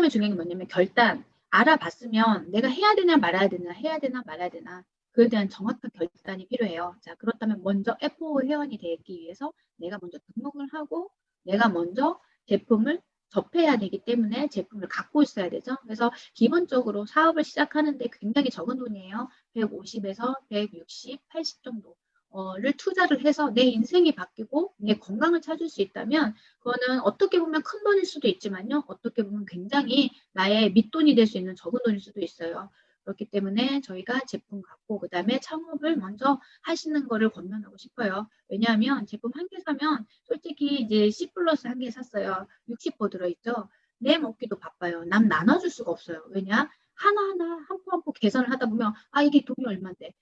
중요한 게 뭐냐면 결단. 알아봤으면 내가 해야 되냐 말아야 되나 해야 되나 말아야 되나 그에 대한 정확한 결단이 필요해요. 자, 그렇다면 먼저 F5 회원이 되기 위해서 내가 먼저 등록을 하고 내가 먼저 제품을 접해야 되기 때문에 제품을 갖고 있어야 되죠. 그래서 기본적으로 사업을 시작하는데 굉장히 적은 돈이에요. 150에서 160, 80 정도를 투자를 해서 내 인생이 바뀌고 내 건강을 찾을 수 있다면 그거는 어떻게 보면 큰 돈일 수도 있지만요. 어떻게 보면 굉장히 나의 밑돈이 될 수 있는 적은 돈일 수도 있어요. 그렇기 때문에 저희가 제품 갖고 그다음에 창업을 먼저 하시는 거를 권면하고 싶어요. 왜냐하면 제품 한 개 사면 솔직히 이제 C 플러스 한 개 샀어요. 60호 들어있죠. 내 먹기도 바빠요. 남 나눠줄 수가 없어요. 왜냐? 하나하나 한 포 한 포 계산을 하다 보면 이게 돈이 얼마인데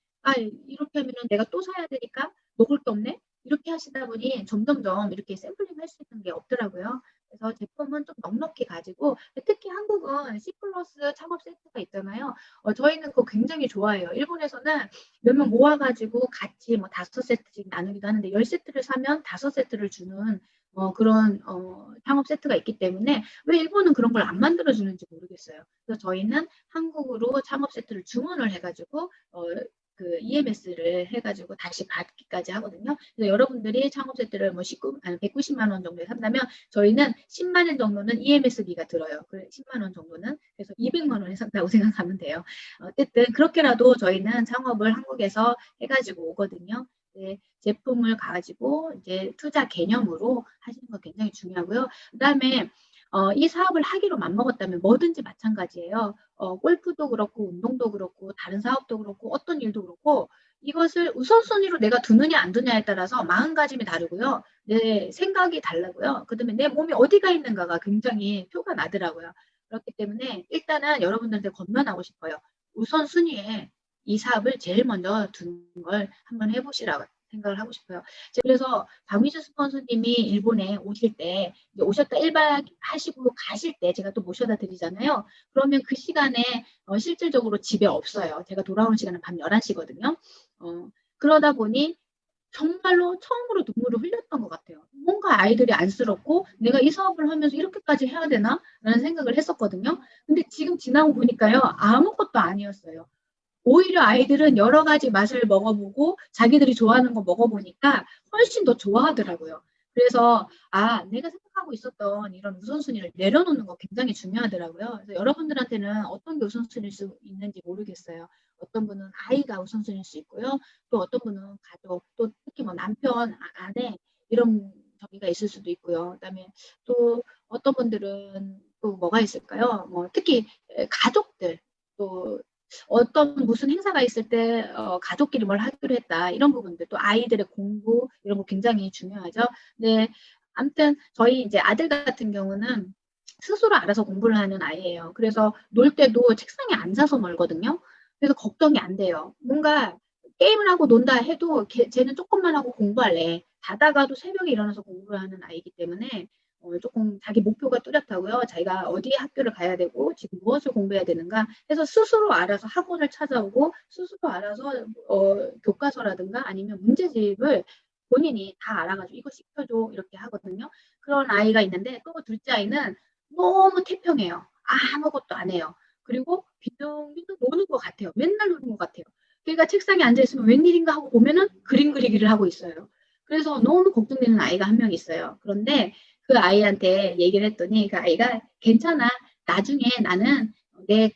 이렇게 하면 내가 또 사야 되니까 먹을 게 없네? 이렇게 하시다 보니 점점점 이렇게 샘플링 할 수 있는 게 없더라고요. 그래서 제품은 좀 넉넉히 가지고 특히 한국은 C 플러스 창업 세트가 있잖아요. 저희는 그거 굉장히 좋아해요. 일본에서는 몇 명 모아가지고 같이 뭐 5세트씩 나누기도 하는데 10세트를 사면 5세트를 주는 그런 창업 세트가 있기 때문에 왜 일본은 그런 걸 안 만들어주는지 모르겠어요. 그래서 저희는 한국으로 창업 세트를 주문을 해가지고 그 EMS를 해가지고 다시 받기까지 하거든요. 그래서 여러분들이 창업 세트를 뭐 190만 원 정도에 산다면 저희는 10만 원 정도는 EMS비가 들어요. 10만 원 정도는. 그래서 200만 원에 산다고 생각하면 돼요. 어쨌든 그렇게라도 저희는 창업을 한국에서 해가지고 오거든요. 네, 제품을 가지고 이제 투자 개념으로 하시는 거 굉장히 중요하고요. 그다음에 이 사업을 하기로 맘먹었다면 뭐든지 마찬가지예요. 골프도 그렇고 운동도 그렇고 다른 사업도 그렇고 어떤 일도 그렇고 이것을 우선순위로 내가 두느냐 안 두냐에 따라서 마음가짐이 다르고요. 내 생각이 달라고요. 그다음에 내 몸이 어디가 있는가가 굉장히 표가 나더라고요. 그렇기 때문에 일단은 여러분들한테 권면하고 싶어요. 우선순위에 이 사업을 제일 먼저 두는 걸 한번 해보시라고 생각을 하고 싶어요. 그래서 박미주 스폰서님이 일본에 오실 때 오셨다 1박 하시고 가실 때 제가 또 모셔다 드리잖아요. 그러면 그 시간에 실질적으로 집에 없어요. 제가 돌아오는 시간은 밤 11시거든요. 그러다 보니 정말로 처음으로 눈물을 흘렸던 것 같아요. 뭔가 아이들이 안쓰럽고 내가 이 사업을 하면서 이렇게까지 해야 되나? 라는 생각을 했었거든요. 근데 지금 지나고 보니까요. 아무것도 아니었어요. 오히려 아이들은 여러 가지 맛을 먹어보고 자기들이 좋아하는 거 먹어보니까 훨씬 더 좋아하더라고요. 그래서 내가 생각하고 있었던 이런 우선순위를 내려놓는 거 굉장히 중요하더라고요. 그래서 여러분들한테는 어떤 게 우선순위일 수 있는지 모르겠어요. 어떤 분은 아이가 우선순위일 수 있고요. 또 어떤 분은 가족, 또 특히 뭐 남편, 아내 이런 저기가 있을 수도 있고요. 그다음에 또 어떤 분들은 또 뭐가 있을까요? 뭐 특히 가족들 또 어떤 무슨 행사가 있을 때 가족끼리 뭘 하기로 했다 이런 부분들 또 아이들의 공부 이런 거 굉장히 중요하죠. 네, 아무튼 저희 이제 아들 같은 경우는 스스로 알아서 공부를 하는 아이예요. 그래서 놀 때도 책상에 앉아서 놀거든요. 그래서 걱정이 안 돼요. 뭔가 게임을 하고 논다 해도 쟤는 조금만 하고 공부할래. 자다가도 새벽에 일어나서 공부를 하는 아이이기 때문에 조금 자기 목표가 뚜렷하고요. 자기가 어디 학교를 가야 되고 지금 무엇을 공부해야 되는가 해서 스스로 알아서 학원을 찾아오고 스스로 알아서 교과서라든가 아니면 문제집을 본인이 다 알아가지고 이거 시켜줘 이렇게 하거든요. 그런 아이가 있는데 또 둘째 아이는 너무 태평해요. 아무것도 안 해요. 그리고 빈둥빈둥 노는 것 같아요. 맨날 노는 것 같아요. 그러니까 책상에 앉아있으면 웬일인가 하고 보면은 그림 그리기를 하고 있어요. 그래서 너무 걱정되는 아이가 한 명 있어요. 그런데 그 아이한테 얘기를 했더니 그 아이가 괜찮아. 나중에 나는 내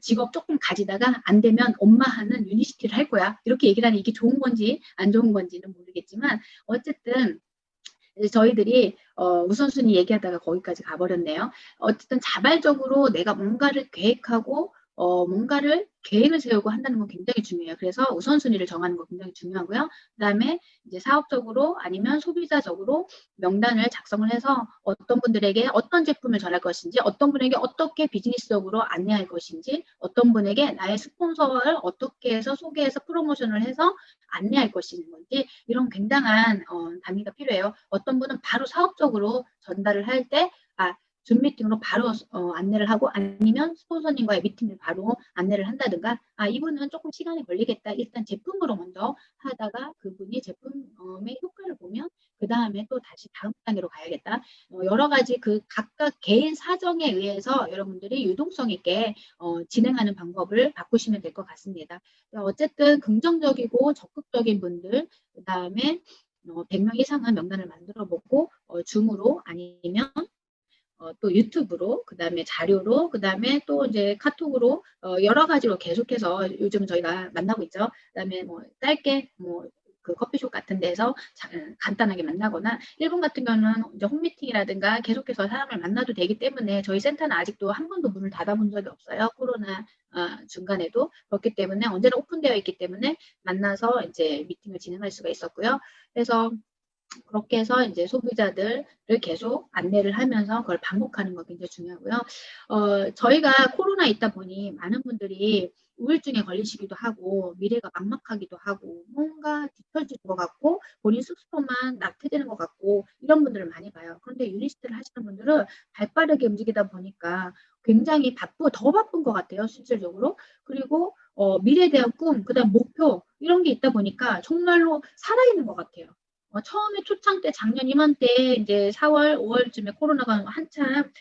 직업 조금 가지다가 안 되면 엄마 하는 유니시티를 할 거야. 이렇게 얘기를 하니 이게 좋은 건지 안 좋은 건지는 모르겠지만 어쨌든 저희들이 우선순위 얘기하다가 거기까지 가버렸네요. 어쨌든 자발적으로 내가 뭔가를 계획하고 뭔가를 계획을 세우고 한다는 건 굉장히 중요해요. 그래서 우선순위를 정하는 거 굉장히 중요하고요. 그다음에 이제 사업적으로 아니면 소비자적으로 명단을 작성을 해서 어떤 분들에게 어떤 제품을 전할 것인지, 어떤 분에게 어떻게 비즈니스적으로 안내할 것인지, 어떤 분에게 나의 스폰서를 어떻게 해서 소개해서 프로모션을 해서 안내할 것인지, 이런 굉장한 단위가 필요해요. 어떤 분은 바로 사업적으로 전달을 할 때, 줌 미팅으로 바로 안내를 하고, 아니면 스폰서님과의 미팅을 바로 안내를 한다든가, 이분은 조금 시간이 걸리겠다. 일단 제품으로 먼저 하다가 그분이 제품의 효과를 보면 그 다음에 또 다시 다음 단계로 가야겠다. 여러 가지 그 각각 개인 사정에 의해서 여러분들이 유동성 있게 진행하는 방법을 바꾸시면 될 것 같습니다. 어쨌든 긍정적이고 적극적인 분들, 그 다음에 100명 이상은 명단을 만들어 보고 줌으로 아니면 또 유튜브로, 그 다음에 자료로, 그 다음에 또 이제 카톡으로 여러 가지로 계속해서 요즘 저희가 만나고 있죠. 그 다음에 뭐 짧게 그 커피숍 같은 데서 간단하게 만나거나, 일본 같은 경우는 이제 홈미팅이라든가 계속해서 사람을 만나도 되기 때문에 저희 센터는 아직도 한 번도 문을 닫아본 적이 없어요. 코로나 중간에도. 그렇기 때문에 언제나 오픈되어 있기 때문에 만나서 이제 미팅을 진행할 수가 있었고요. 그래서 그렇게 해서 이제 소비자들을 계속 안내를 하면서 그걸 반복하는 거 굉장히 중요하고요. 저희가 코로나 있다 보니 많은 분들이 우울증에 걸리시기도 하고 미래가 막막하기도 하고 뭔가 뒤처질 것 같고 본인 스스로만 낙태되는 것 같고 이런 분들을 많이 봐요. 그런데 유니스트를 하시는 분들은 발빠르게 움직이다 보니까 굉장히 더 바쁜 것 같아요. 실질적으로. 그리고 미래에 대한 꿈, 그다음 목표 이런 게 있다 보니까 정말로 살아있는 것 같아요. 처음에 초창 때 작년 이맘때 이제 4월, 5월쯤에 코로나가 한참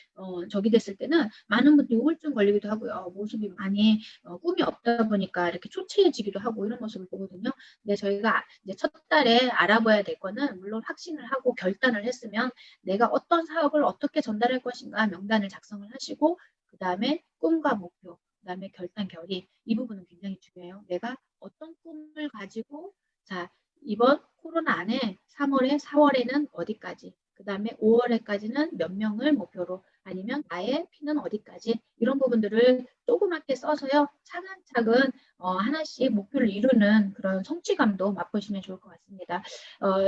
저기 됐을 때는 많은 분들이 우울증 걸리기도 하고요. 모습이 많이 꿈이 없다 보니까 이렇게 초췌해지기도 하고 이런 모습을 보거든요. 근데 저희가 이제 첫 달에 알아봐야 될 거는 물론 확신을 하고 결단을 했으면 내가 어떤 사업을 어떻게 전달할 것인가 명단을 작성을 하시고 그 다음에 꿈과 목표, 그 다음에 결단 결의 이 부분은 굉장히 중요해요. 내가 어떤 꿈을 가지고 자 이번 코로나 안에 3월에 4월에는 어디까지, 그 다음에 5월에까지는 몇 명을 목표로 아니면 나의 피는 어디까지 이런 부분들을 조그맣게 써서요. 차근차근 하나씩 목표를 이루는 그런 성취감도 맛보시면 좋을 것 같습니다.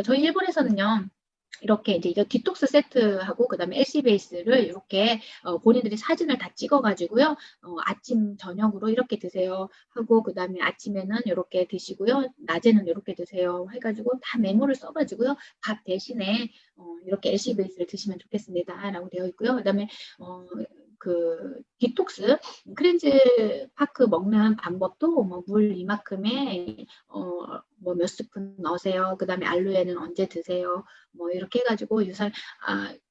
저희 일본에서는요. 이렇게 이제 디톡스 세트하고 그다음에 LC 베이스를 이렇게 본인들이 사진을 다 찍어가지고요. 아침 저녁으로 이렇게 드세요 하고 그다음에 아침에는 이렇게 드시고요. 낮에는 이렇게 드세요 해가지고 다 메모를 써가지고요. 밥 대신에 이렇게 LC 베이스를 드시면 좋겠습니다라고 되어 있고요. 그다음에 그 디톡스 크렌즈 파크 먹는 방법도 뭐 물 이만큼에 뭐 몇 스푼 넣으세요. 그다음에 알로에는 언제 드세요. 뭐 이렇게 해가지고 유산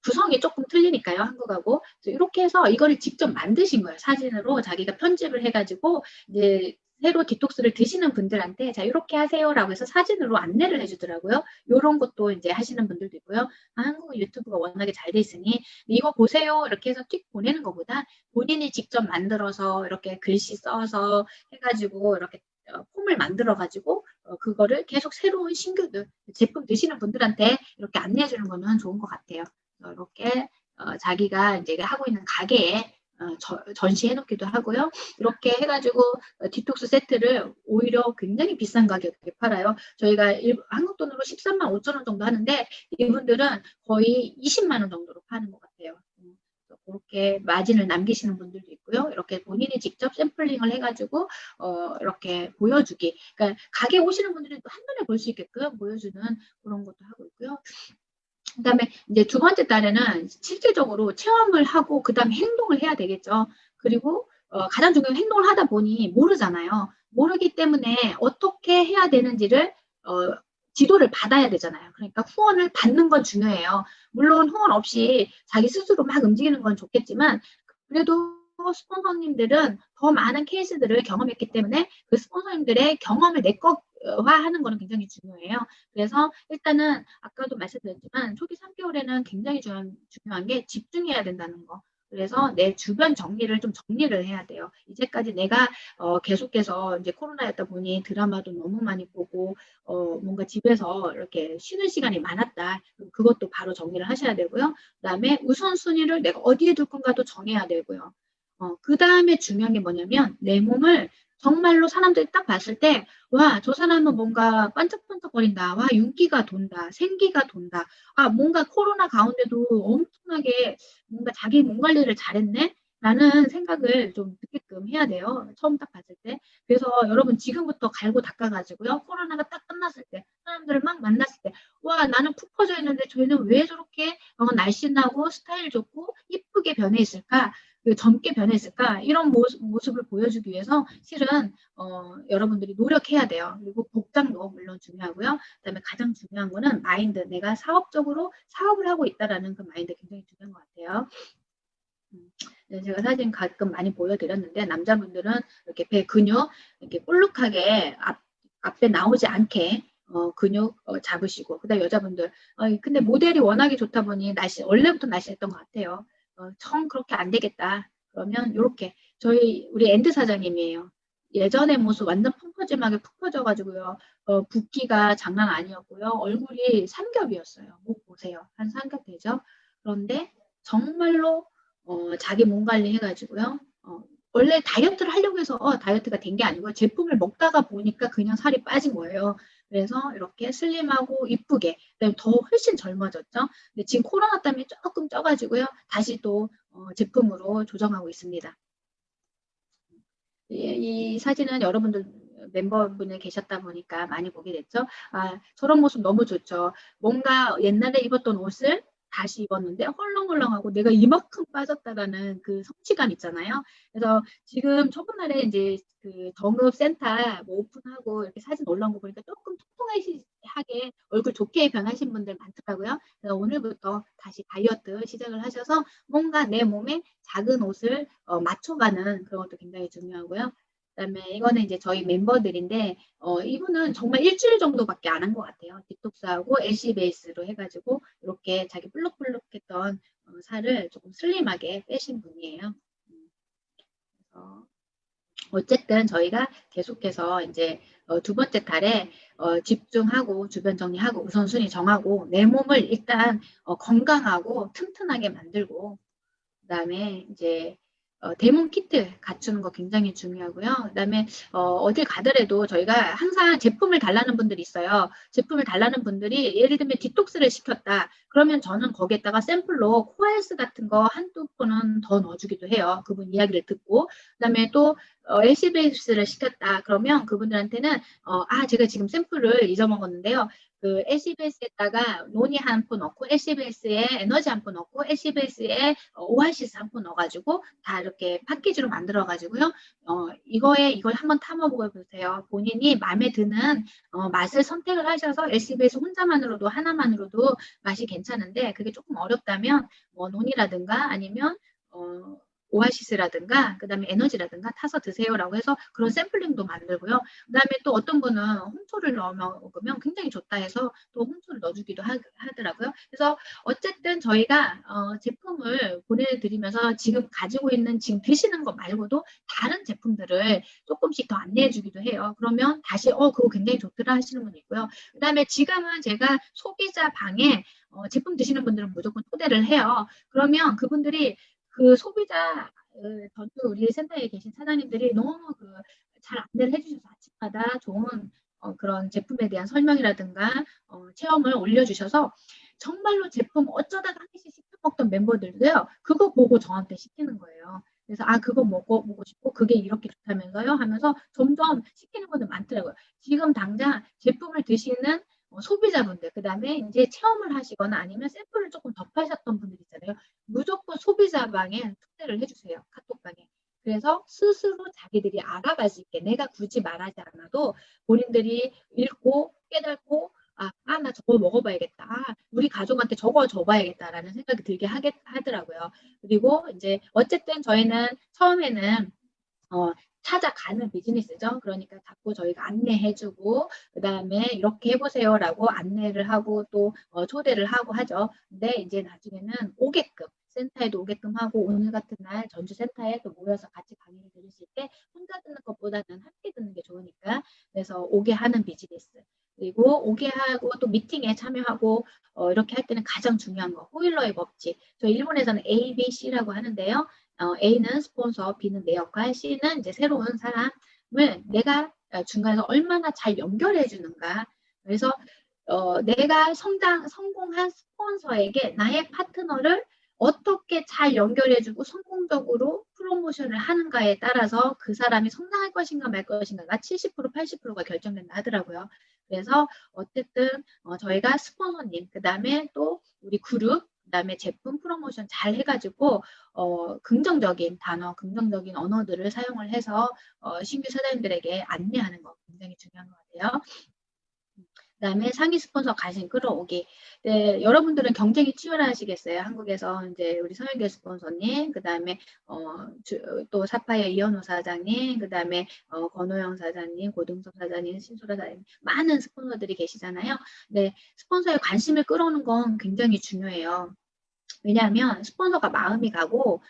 구성이 조금 틀리니까요 한국하고 이렇게 해서 이거를 직접 만드신 거예요. 사진으로 자기가 편집을 해가지고 이제 새로 디톡스를 드시는 분들한테 자 이렇게 하세요라고 해서 사진으로 안내를 해주더라고요. 이런 것도 이제 하시는 분들도 있고요. 한국 유튜브가 워낙에 잘 돼 있으니 이거 보세요 이렇게 해서 틱 보내는 것보다 본인이 직접 만들어서 이렇게 글씨 써서 해가지고 이렇게 폼을 만들어 가지고 그거를 계속 새로운 신규들 제품 드시는 분들한테 이렇게 안내해 주는 거는 좋은 것 같아요. 이렇게 자기가 이제 하고 있는 가게에 전시해 놓기도 하고요. 이렇게 해가지고 디톡스 세트를 오히려 굉장히 비싼 가격에 팔아요. 저희가 한국 돈으로 13만 5천 원 정도 하는데 이분들은 거의 20만 원 정도로 파는 것 같아요. 그렇게 마진을 남기시는 분들도 있고요. 이렇게 본인이 직접 샘플링을 해가지고 이렇게 보여주기. 그러니까 가게 오시는 분들이 한눈에 볼 수 있게끔 보여주는 그런 것도 하고 있고요. 그다음에 이제 두 번째 달에는 실질적으로 체험을 하고 그다음에 행동을 해야 되겠죠. 그리고 가장 중요한 행동을 하다 보니 모르잖아요. 모르기 때문에 어떻게 해야 되는지를 지도를 받아야 되잖아요. 그러니까 후원을 받는 건 중요해요. 물론 후원 없이 자기 스스로 막 움직이는 건 좋겠지만 그래도 스폰서님들은 더 많은 케이스들을 경험했기 때문에 그 스폰서님들의 경험을 내것화하는 거는 굉장히 중요해요. 그래서 일단은 아까도 말씀드렸지만 초기 3개월에는 굉장히 중요한 게 집중해야 된다는 거. 그래서 내 주변 정리를 좀 정리를 해야 돼요. 이제까지 내가 계속해서 이제 코로나였다 보니 드라마도 너무 많이 보고 뭔가 집에서 이렇게 쉬는 시간이 많았다. 그것도 바로 정리를 하셔야 되고요. 그다음에 우선순위를 내가 어디에 둘 건가도 정해야 되고요. 그 다음에 중요한 게 뭐냐면 내 몸을 정말로 사람들이 딱 봤을 때, 와, 저 사람은 뭔가 반짝반짝거린다. 와, 윤기가 돈다. 생기가 돈다. 아, 뭔가 코로나 가운데도 엄청나게 뭔가 자기 몸 관리를 잘했네? 라는 생각을 좀 듣게끔 해야 돼요. 처음 딱 봤을 때. 그래서 여러분 지금부터 갈고 닦아가지고요. 코로나가 딱 끝났을 때, 사람들을 막 만났을 때, 와, 나는 푹 퍼져 있는데 저희는 왜 저렇게 날씬하고 스타일 좋고 이쁘게 변해 있을까? 그 젊게 변했을까? 이런 모습을 보여주기 위해서 실은 여러분들이 노력해야 돼요. 그리고 복장도 물론 중요하고요. 그다음에 가장 중요한 거는 마인드. 내가 사업적으로 사업을 하고 있다라는 그 마인드 굉장히 중요한 것 같아요. 네, 제가 사진 가끔 많이 보여드렸는데 남자분들은 이렇게 배 근육 이렇게 볼록하게 앞에 나오지 않게 근육 잡으시고 그다음 여자분들 근데 모델이 워낙에 좋다 보니 원래부터 날씬했던 것 같아요. 정 그렇게 안 되겠다. 그러면 이렇게 우리 엔드 사장님이에요. 예전의 모습 완전 펑퍼짐하게 푹 퍼져가지고요. 붓기가 장난 아니었고요. 얼굴이 삼겹이었어요. 목 보세요. 한 삼겹 되죠? 그런데 정말로 자기 몸 관리 해가지고요. 원래 다이어트를 하려고 해서 다이어트가 된 게 아니고 제품을 먹다가 보니까 그냥 살이 빠진 거예요. 그래서 이렇게 슬림하고 이쁘게 더 훨씬 젊어졌죠. 근데 지금 코로나 때문에 조금 쪄가지고요. 다시 또 제품으로 조정하고 있습니다. 이 사진은 여러분들 멤버분이 계셨다 보니까 많이 보게 됐죠. 아, 저런 모습 너무 좋죠. 뭔가 옛날에 입었던 옷을 다시 입었는데 헐렁헐렁하고 내가 이만큼 빠졌다라는 그 성취감 있잖아요. 그래서 지금 저번날에 이제 그 정읍 센터 뭐 오픈하고 이렇게 사진 올라온 거 보니까 조금 통통하게 얼굴 좋게 변하신 분들 많더라고요. 그래서 오늘부터 다시 다이어트 시작을 하셔서 뭔가 내 몸에 작은 옷을 맞춰가는 그런 것도 굉장히 중요하고요. 그다음에 이거는 이제 저희 멤버들인데 이분은 정말 일주일 정도밖에 안 한 것 같아요. 디톡스하고 LC 베이스로 해가지고 이렇게 자기 볼록볼록했던 살을 조금 슬림하게 빼신 분이에요. 그래서 어쨌든 저희가 계속해서 이제 두 번째 달에 집중하고 주변 정리하고 우선순위 정하고 내 몸을 일단 건강하고 튼튼하게 만들고 그다음에 이제 대문 키트 갖추는 거 굉장히 중요하고요. 그다음에 어딜 가더라도 저희가 항상 제품을 달라는 분들이 있어요. 제품을 달라는 분들이 예를 들면 디톡스를 시켰다. 그러면 저는 거기에다가 샘플로 코알스 같은 거 한두 번은 더 넣어주기도 해요. 그분 이야기를 듣고 그다음에 또 LC베이스를 시켰다. 그러면 그분들한테는 제가 지금 샘플을 잊어먹었는데요. 그 LC베이스에다가 노니 한 푼 넣고 LC베이스에 에너지 한 푼 넣고 LC베이스에 오아시스 한 푼 넣어가지고 다 이렇게 패키지로 만들어가지고요. 이걸 한번 타먹어 보세요. 본인이 마음에 드는 맛을 선택을 하셔서 LC베이스 혼자만으로도 하나만으로도 맛이 괜찮은데 그게 조금 어렵다면 뭐 논이라든가 아니면 오아시스라든가 그다음에 에너지라든가 타서 드세요라고 해서 그런 샘플링도 만들고요. 그다음에 또 어떤 분은 홍초를 넣어 먹으면 굉장히 좋다 해서 또 홍초를 넣어주기도 하더라고요. 그래서 어쨌든 저희가 제품을 보내드리면서 지금 가지고 있는 지금 드시는 것 말고도 다른 제품들을 조금씩 더 안내해주기도 해요. 그러면 다시 그거 굉장히 좋더라 하시는 분이 있고요. 그다음에 지금은 제가 소비자 방에 제품 드시는 분들은 무조건 초대를 해요. 그러면 그분들이 그 소비자 전주 우리 센터에 계신 사장님들이 너무 잘 안내를 해주셔서 아침마다 좋은 그런 제품에 대한 설명이라든가 체험을 올려주셔서 정말로 제품 어쩌다가 한 개씩 시켜 먹던 멤버들도요. 그거 보고 저한테 시키는 거예요. 그래서 그거 먹어보고 싶고 그게 이렇게 좋다면서요 하면서 점점 시키는 분들 많더라고요. 지금 당장 제품을 드시는 소비자분들 그다음에 이제 체험을 하시거나 아니면 샘플을 조금 접하셨던 분들 있잖아요. 무조건 소비자방에 초대를 해주세요. 카톡방에. 그래서 스스로 자기들이 알아갈 수 있게 내가 굳이 말하지 않아도 본인들이 읽고 깨닫고 나 저거 먹어봐야겠다. 우리 가족한테 저거 줘봐야겠다라는 생각이 들게 하더라고요. 그리고 이제 어쨌든 저희는 처음에는 찾아가는 비즈니스죠. 그러니까 자꾸 저희가 안내해주고 그다음에 이렇게 해보세요라고 안내를 하고 또 초대를 하고 하죠. 근데 이제 나중에는 오게끔 센터에도 오게끔 하고 오늘 같은 날 전주 센터에 또 모여서 같이 강의를 들으실 때 혼자 듣는 것보다는 함께 듣는 게 좋으니까 그래서 오게 하는 비즈니스. 그리고 오게 하고 또 미팅에 참여하고 이렇게 할 때는 가장 중요한 거 호일러의 법칙. 저희 일본에서는 A, B, C라고 하는데요. A는 스폰서, B는 내 역할, C는 이제 새로운 사람을 내가 중간에서 얼마나 잘 연결해 주는가. 그래서 내가 성공한 스폰서에게 나의 파트너를 어떻게 잘 연결해주고 성공적으로 프로모션을 하는가에 따라서 그 사람이 성장할 것인가 말 것인가가 70%, 80%가 결정된다 하더라고요. 그래서 어쨌든 저희가 스폰서님, 그 다음에 또 우리 그룹, 그 다음에 제품 프로모션 잘 해가지고 긍정적인 단어, 긍정적인 언어들을 사용을 해서 신규 사장님들에게 안내하는 거 굉장히 중요한 것 같아요. 그다음에 상위 스폰서 관심 끌어오기. 네, 여러분들은 경쟁이 치열하시겠어요. 한국에서 이제 우리 서영계 스폰서님, 그다음에 또 사파이어 이현우 사장님, 그다음에 권호영 사장님, 고등섭 사장님, 신소라 사장님, 많은 스폰서들이 계시잖아요. 네, 스폰서의 관심을 끌어오는 건 굉장히 중요해요. 왜냐하면 스폰서가 마음이 가고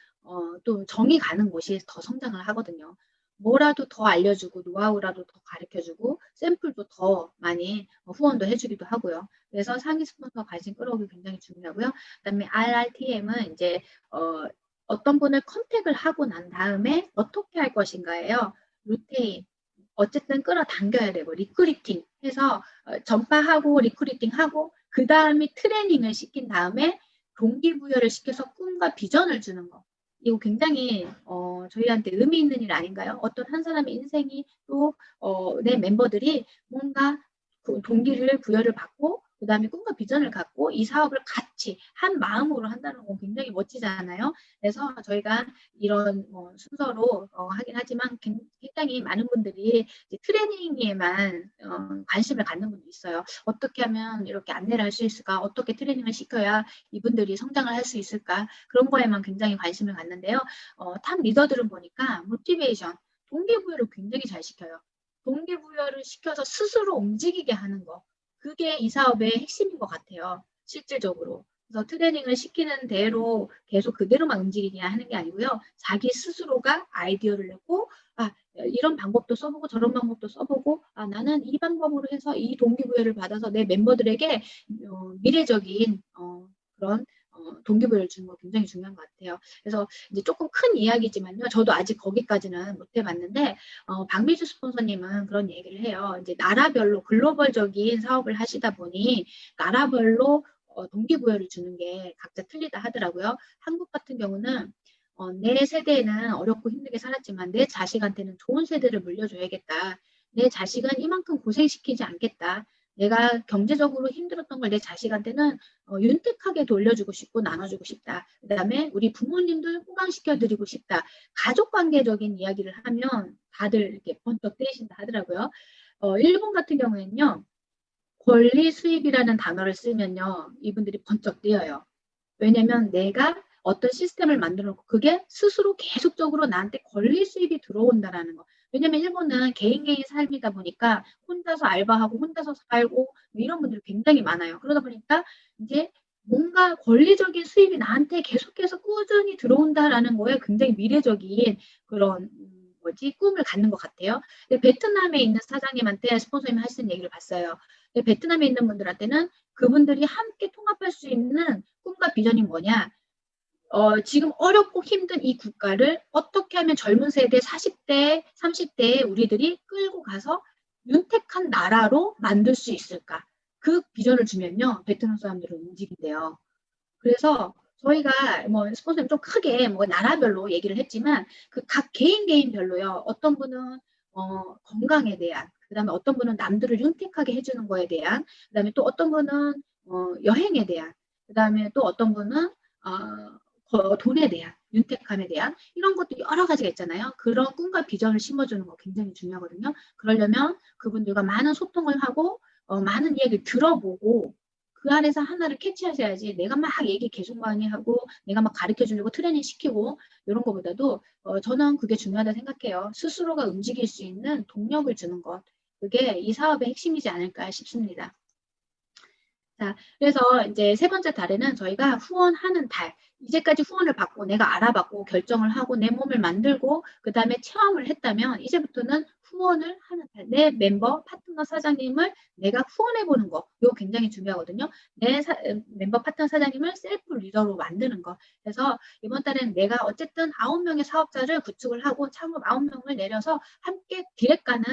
또 정이 가는 곳이 더 성장을 하거든요. 뭐라도 더 알려주고 노하우라도 더 가르쳐주고 샘플도 더 많이 후원도 해주기도 하고요. 그래서 상위 스폰서 관심 끌어오기 굉장히 중요하고요. 그다음에 RRTM은 이제 어떤 분을 컨택을 하고 난 다음에 어떻게 할 것인가예요. 루테인 어쨌든 끌어당겨야 되고 리크루팅 해서 전파하고 리크루팅하고 그 다음에 트레이닝을 시킨 다음에 동기부여를 시켜서 꿈과 비전을 주는 거. 이거 굉장히 저희한테 의미 있는 일 아닌가요? 어떤 한 사람의 인생이 또 내 멤버들이 뭔가 동기를 부여를 받고 그다음에 꿈과 비전을 갖고 이 사업을 같이 한 마음으로 한다는 건 굉장히 멋지잖아요. 그래서 저희가 이런 순서로 하긴 하지만 굉장히 많은 분들이 트레이닝에만 관심을 갖는 분도 있어요. 어떻게 하면 이렇게 안내를 할 수 있을까? 어떻게 트레이닝을 시켜야 이분들이 성장을 할 수 있을까? 그런 거에만 굉장히 관심을 갖는데요. 탑 리더들은 보니까 모티베이션, 동기부여를 굉장히 잘 시켜요. 동기부여를 시켜서 스스로 움직이게 하는 거. 그게 이 사업의 핵심인 것 같아요. 실질적으로. 그래서 트레이닝을 시키는 대로 계속 그대로만 움직이게 하는 게 아니고요. 자기 스스로가 아이디어를 내고 이런 방법도 써보고 저런 방법도 써보고 나는 이 방법으로 해서 이 동기부여를 받아서 내 멤버들에게 미래적인 그런 동기부여를 주는 거 굉장히 중요한 것 같아요. 그래서 이제 조금 큰 이야기지만요. 저도 아직 거기까지는 못 해봤는데 박미주 스폰서님은 그런 얘기를 해요. 이제 나라별로 글로벌적인 사업을 하시다 보니 나라별로 동기부여를 주는 게 각자 틀리다 하더라고요. 한국 같은 경우는 내 세대에는 어렵고 힘들게 살았지만 내 자식한테는 좋은 세대를 물려줘야겠다. 내 자식은 이만큼 고생시키지 않겠다. 내가 경제적으로 힘들었던 걸 내 자식한테는 윤택하게 돌려주고 싶고 나눠주고 싶다. 그 다음에 우리 부모님들 호강시켜드리고 싶다. 가족관계적인 이야기를 하면 다들 이렇게 번쩍 뜨이신다 하더라고요. 일본 같은 경우에는요. 권리 수입이라는 단어를 쓰면요. 이분들이 번쩍 뛰어요. 왜냐면 내가 어떤 시스템을 만들어 놓고 그게 스스로 계속적으로 나한테 권리 수입이 들어온다라는 거. 왜냐면 일본은 개인 삶이다 보니까 혼자서 알바하고 혼자서 살고 뭐 이런 분들이 굉장히 많아요. 그러다 보니까 이제 뭔가 권리적인 수입이 나한테 계속해서 꾸준히 들어온다라는 거에 굉장히 미래적인 그런 꿈을 갖는 것 같아요. 베트남에 있는 사장님한테 스폰서님이 하시는 얘기를 봤어요. 베트남에 있는 분들한테는 그분들이 함께 통합할 수 있는 꿈과 비전이 뭐냐? 지금 어렵고 힘든 이 국가를 어떻게 하면 젊은 세대 40대, 30대에 우리들이 끌고 가서 윤택한 나라로 만들 수 있을까? 그 비전을 주면요, 베트남 사람들은 움직인대요. 그래서 저희가 뭐 스폰서는 좀 크게 뭐 나라별로 얘기를 했지만 그 각 개인별로요. 어떤 분은 건강에 대한, 그다음에 어떤 분은 남들을 윤택하게 해주는 거에 대한, 그다음에 또 어떤 분은 여행에 대한, 그다음에 또 어떤 분은 돈에 대한, 윤택함에 대한 이런 것도 여러 가지가 있잖아요. 그런 꿈과 비전을 심어주는 거 굉장히 중요하거든요. 그러려면 그분들과 많은 소통을 하고 많은 이야기를 들어보고 그 안에서 하나를 캐치하셔야지 내가 막 얘기 계속 많이 하고 내가 막 가르쳐 주려고 트레이닝 시키고 이런 것보다도 저는 그게 중요하다 생각해요. 스스로가 움직일 수 있는 동력을 주는 것. 그게 이 사업의 핵심이지 않을까 싶습니다. 자, 그래서 이제 세 번째 달에는 저희가 후원하는 달. 이제까지 후원을 받고 내가 알아봤고 결정을 하고 내 몸을 만들고 그 다음에 체험을 했다면 이제부터는 후원을 하는 내 멤버 파트너 사장님을 내가 후원해 보는 거 이거 굉장히 중요하거든요. 멤버 파트너 사장님을 셀프 리더로 만드는 거. 그래서 이번 달에는 내가 어쨌든 9명의 사업자를 구축을 하고 창업 9명을 내려서 함께 디렉 가는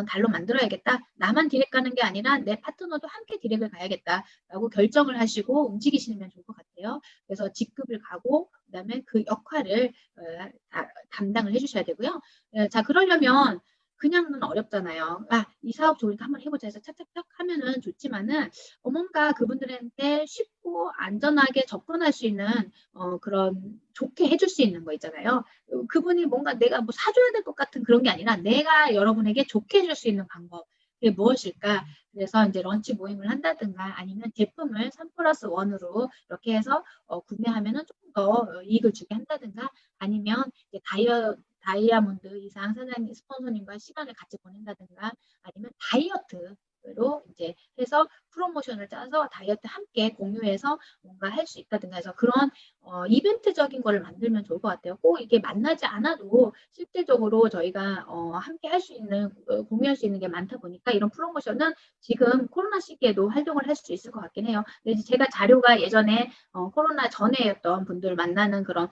달로 만들어야겠다. 나만 디렉 가는 게 아니라 내 파트너도 함께 디렉을 가야겠다라고 결정을 하시고 움직이시면 좋을 것 같아요. 그래서 직급을 가고 그다음에 그 역할을 담당을 해주셔야 되고요. 자, 그러려면 그냥은 어렵잖아요. 이 사업 좋으니까 한번 해보자 해서 착착착 하면은 좋지만은 뭔가 그분들한테 쉽고 안전하게 접근할 수 있는 그런 좋게 해줄 수 있는 거 있잖아요. 그분이 뭔가 내가 뭐 사줘야 될 것 같은 그런 게 아니라 내가 여러분에게 좋게 해줄 수 있는 방법. 그게 무엇일까? 그래서 이제 런치 모임을 한다든가 아니면 제품을 3+1으로 이렇게 해서 구매하면은 조금 더 이익을 주게 한다든가 아니면 이제 다이아몬드 이상 사장님 스폰서님과 시간을 같이 보낸다든가 아니면 다이어트로 이제 해서 프로모션을 짜서 다이어트 함께 공유해서 뭔가 할 수 있다든가 해서 그런 이벤트적인 거를 만들면 좋을 것 같아요. 꼭 이게 만나지 않아도 실질적으로 저희가 함께 할 수 있는 공유할 수 있는 게 많다 보니까 이런 프로모션은 지금 코로나 시기에도 활동을 할 수 있을 것 같긴 해요. 근데 제가 자료가 예전에 코로나 전에였던 분들 만나는 그런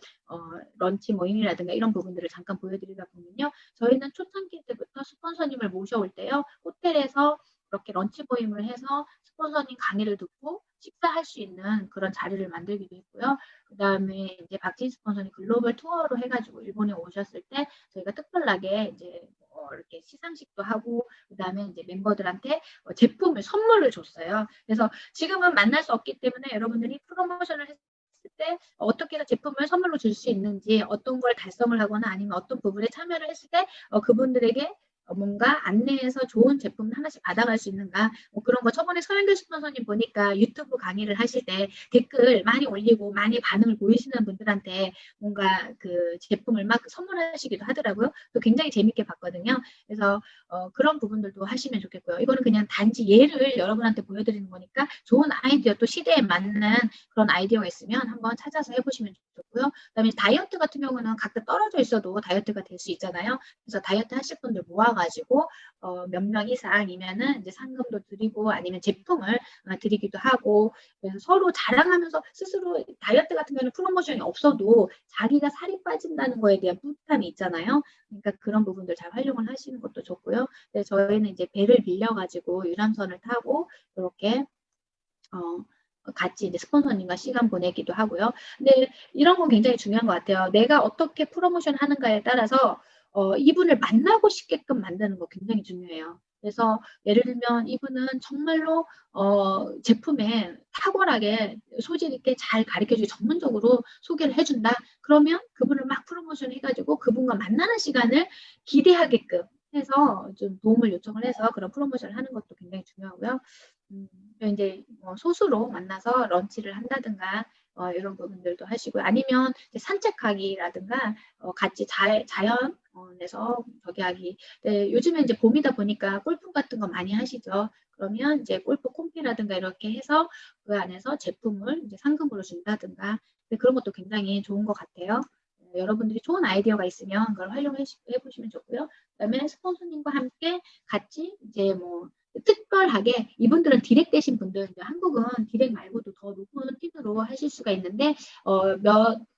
런치 모임이라든가 이런 부분들을 잠깐 보여드리다 보면요. 저희는 초창기 때부터 스폰서님을 모셔올 때요. 호텔에서 이렇게 런치 모임을 해서 스폰서님 강의를 듣고 식사할 수 있는 그런 자리를 만들기도 했고요. 그 다음에 이제 박진 스폰서님 글로벌 투어로 해가지고 일본에 오셨을 때 저희가 특별하게 이제 이렇게 시상식도 하고 그 다음에 이제 멤버들한테 제품을 선물을 줬어요. 그래서 지금은 만날 수 없기 때문에 여러분들이 프로모션을 했을 때 어떻게 해서 제품을 선물로 줄 수 있는지 어떤 걸 달성을 하거나 아니면 어떤 부분에 참여를 했을 때 그분들에게 뭔가 안내해서 좋은 제품 하나씩 받아갈 수 있는가 그런 거 저번에 서영교 스폰서님 보니까 유튜브 강의를 하실 때 댓글 많이 올리고 많이 반응을 보이시는 분들한테 뭔가 그 제품을 막 선물하시기도 하더라고요. 또 굉장히 재밌게 봤거든요. 그래서 그런 부분들도 하시면 좋겠고요. 이거는 그냥 단지 예를 여러분한테 보여드리는 거니까 좋은 아이디어 또 시대에 맞는 그런 아이디어가 있으면 한번 찾아서 해보시면 좋고요. 그다음에 다이어트 같은 경우는 각자 떨어져 있어도 다이어트가 될 수 있잖아요. 그래서 다이어트 하실 분들 모아가지고 몇 명 이상이면은 이제 상금도 드리고 아니면 제품을 드리기도 하고 그래서 서로 자랑하면서 스스로 다이어트 같은 경우는 프로모션이 없어도 자기가 살이 빠진다는 거에 대한 뿌듯함이 있잖아요. 그러니까 그런 부분들 잘 활용을 하시는 것도 좋고요. 저희는 이제 배를 빌려가지고 유람선을 타고 이렇게 같이 이제 스폰서님과 시간 보내기도 하고요. 근데 이런 건 굉장히 중요한 것 같아요. 내가 어떻게 프로모션 하는가에 따라서 이분을 만나고 싶게끔 만드는 거 굉장히 중요해요. 그래서 예를 들면 이분은 정말로 제품에 탁월하게 소질 있게 잘 가르쳐주고 전문적으로 소개를 해준다. 그러면 그분을 막 프로모션 해가지고 그분과 만나는 시간을 기대하게끔 해서 좀 도움을 요청을 해서 그런 프로모션을 하는 것도 굉장히 중요하고요. 이제 소수로 만나서 런치를 한다든가 이런 부분들도 하시고요. 아니면 산책하기라든가 같이 자연에서 저기 하기. 네, 요즘에 이제 봄이다 보니까 골프 같은 거 많이 하시죠. 그러면 이제 골프 콤피라든가 이렇게 해서 그 안에서 제품을 이제 상금으로 준다든가 그런 것도 굉장히 좋은 것 같아요. 여러분들이 좋은 아이디어가 있으면 그걸 활용해 보시면 좋고요. 그다음에 스폰서님과 함께 같이 이제 뭐 특별하게 이분들은 디렉 되신 분들 한국은 디렉 말고도 더 높은 틴으로 하실 수가 있는데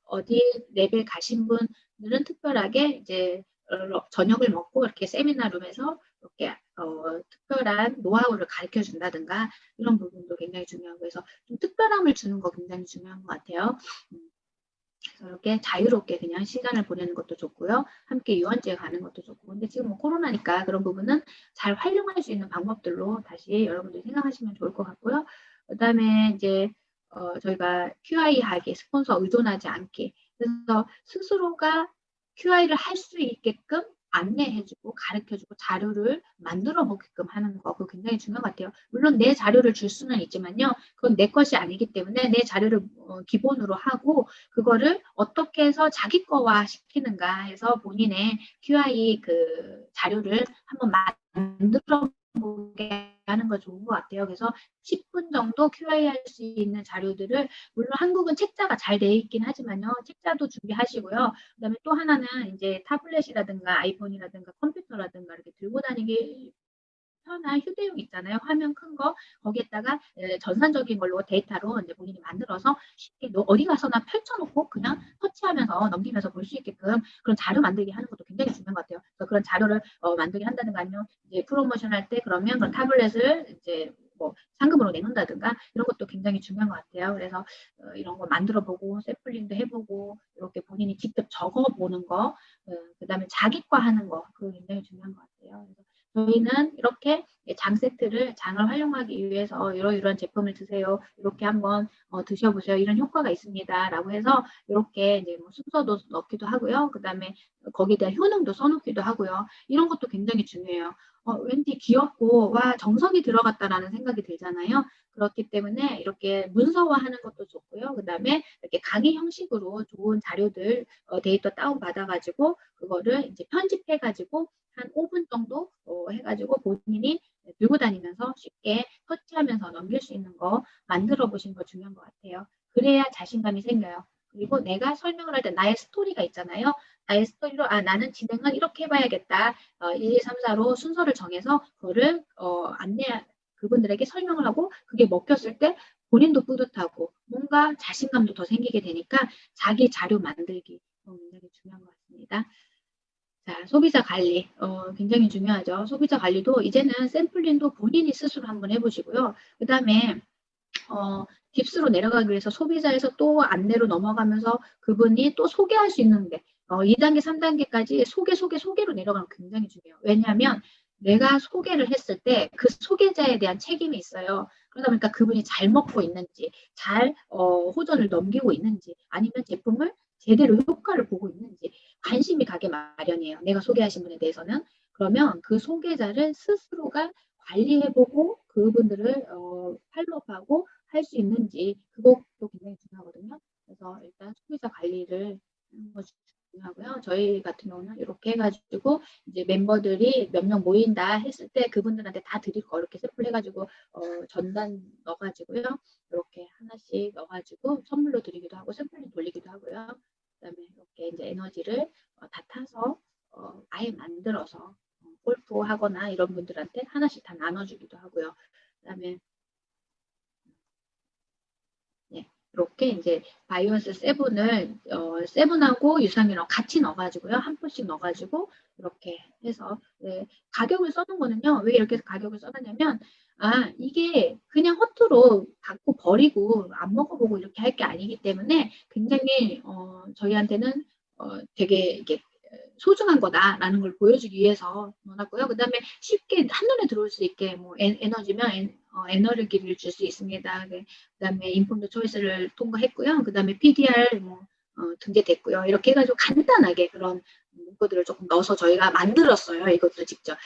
어디 레벨 가신 분들은 특별하게 이제 저녁을 먹고 이렇게 세미나룸에서 이렇게 특별한 노하우를 가르쳐 준다든가 이런 부분도 굉장히 중요하고 해서 좀 특별함을 주는 거 굉장히 중요한 것 같아요. 이렇게 자유롭게 그냥 시간을 보내는 것도 좋고요. 함께 유원지에 가는 것도 좋고. 근데 지금 뭐 코로나니까 그런 부분은 잘 활용할 수 있는 방법들로 다시 여러분들이 생각하시면 좋을 것 같고요. 그다음에 이제 저희가 QI 하기, 스폰서 의존하지 않게. 그래서 스스로가 QI를 할 수 있게끔 안내해주고 가르쳐주고 자료를 만들어 보게끔 하는 거 그거 굉장히 중요한 것 같아요. 물론 내 자료를 줄 수는 있지만요. 그건 내 것이 아니기 때문에 내 자료를 기본으로 하고 그거를 어떻게 해서 자기 거화 시키는가 해서 본인의 QI 그 자료를 한번 만들어 보게 하는 거 좋은 것 같아요. 그래서 10분 정도 QA 할 수 있는 자료들을, 물론 한국은 책자가 잘 돼 있긴 하지만요. 책자도 준비하시고요. 그다음에 또 하나는 이제 타블렛이라든가 아이폰이라든가 컴퓨터라든가 이렇게 들고 다니기 편한 휴대용 있잖아요. 화면 큰 거. 거기에다가 전산적인 걸로 데이터로 이제 본인이 만들어서 쉽게 어디 가서나 펼쳐놓고 그냥 터치하면서 넘기면서 볼 수 있게끔 그런 자료 만들기 하는 것도 굉장히 중요한 것 같아요. 그래서 그런 자료를 만들게 한다든가 아니면 이제 프로모션 할 때 그러면 그런 타블렛을 이제 뭐 상금으로 내놓는다든가 이런 것도 굉장히 중요한 것 같아요. 그래서 이런 거 만들어 보고 샘플링도 해보고 이렇게 본인이 직접 적어보는 거, 그다음에 자기과하는 거 그거 굉장히 중요한 것 같아요. 그래서 저희는 이렇게 장 세트를 장을 활용하기 위해서 이러이러한 제품을 드세요. 이렇게 한번 드셔보세요. 이런 효과가 있습니다. 라고 해서 이렇게 이제 뭐 순서도 넣기도 하고요. 그 다음에 거기에 대한 효능도 써놓기도 하고요. 이런 것도 굉장히 중요해요. 왠지 귀엽고 와 정성이 들어갔다라는 생각이 들잖아요. 그렇기 때문에 이렇게 문서화하는 것도 좋고요. 그 다음에 이렇게 강의 형식으로 좋은 자료들 데이터 다운 받아가지고 그거를 이제 편집해가지고 한 5분 정도 해가지고 본인이 들고 다니면서 쉽게 터치하면서 넘길 수 있는 거 만들어 보시는 거 중요한 것 같아요. 그래야 자신감이 생겨요. 그리고 내가 설명을 할 때 나의 스토리가 있잖아요. 나의 스토리로 나는 진행을 이렇게 해봐야겠다. 1, 2, 3, 4로 순서를 정해서 그거를 그분들에게 설명을 하고 그게 먹혔을 때 본인도 뿌듯하고 뭔가 자신감도 더 생기게 되니까 자기 자료 만들기 굉장히 중요한 것 같습니다. 자, 소비자 관리. 굉장히 중요하죠. 소비자 관리도 이제는 샘플링도 본인이 스스로 한번 해보시고요. 그 다음에, 딥스로 내려가기 위해서 소비자에서 또 안내로 넘어가면서 그분이 또 소개할 수 있는데, 2단계, 3단계까지 소개로 내려가는 게 굉장히 중요해요. 왜냐하면 내가 소개를 했을 때 그 소개자에 대한 책임이 있어요. 그러다 보니까 그분이 잘 먹고 있는지, 잘 호전을 넘기고 있는지, 아니면 제품을 제대로 효과를 보고 있는지 관심이 가게 마련이에요. 내가 소개하신 분에 대해서는. 그러면 그 소개자를 스스로가 관리해보고 그분들을 팔로우하고 할 수 있는지 그것도 굉장히 중요하거든요. 그래서 일단 소비자 관리를 하는 것이 중요하고요. 저희 같은 경우는 이렇게 해가지고 이제 멤버들이 몇 명 모인다 했을 때 그분들한테 다 드릴 거 이렇게 샘플 해가지고 전단 넣어가지고요. 이렇게 하나씩 넣어가지고 선물로 드리기도 하고 샘플링 돌리기도 하고요. 그다음에 이렇게 이제 에너지를 다 타서 아예 만들어서 골프 하거나 이런 분들한테 하나씩 다 나눠주기도 하고요. 그다음에 네, 이렇게 이제 바이오스 세븐을 세븐하고 유산균하고 같이 넣어가지고요. 한 포씩 넣어가지고 이렇게 해서 네, 가격을 써는 거는요. 왜 이렇게 가격을 써놨냐면 이게 그냥 허투루 갖고 버리고 안 먹어보고 이렇게 할 게 아니기 때문에 굉장히 저희한테는 되게 이게 소중한 거다라는 걸 보여주기 위해서 넣어놨고요. 그 다음에 쉽게 한눈에 들어올 수 있게 뭐 에너지면 에너지를 줄 수 있습니다. 그 다음에 인폼드 초이스를 통과했고요. 그 다음에 PDR 등재됐고요. 이렇게 해가지고 간단하게 그런 문구들을 조금 넣어서 저희가 만들었어요. 이것도 직접.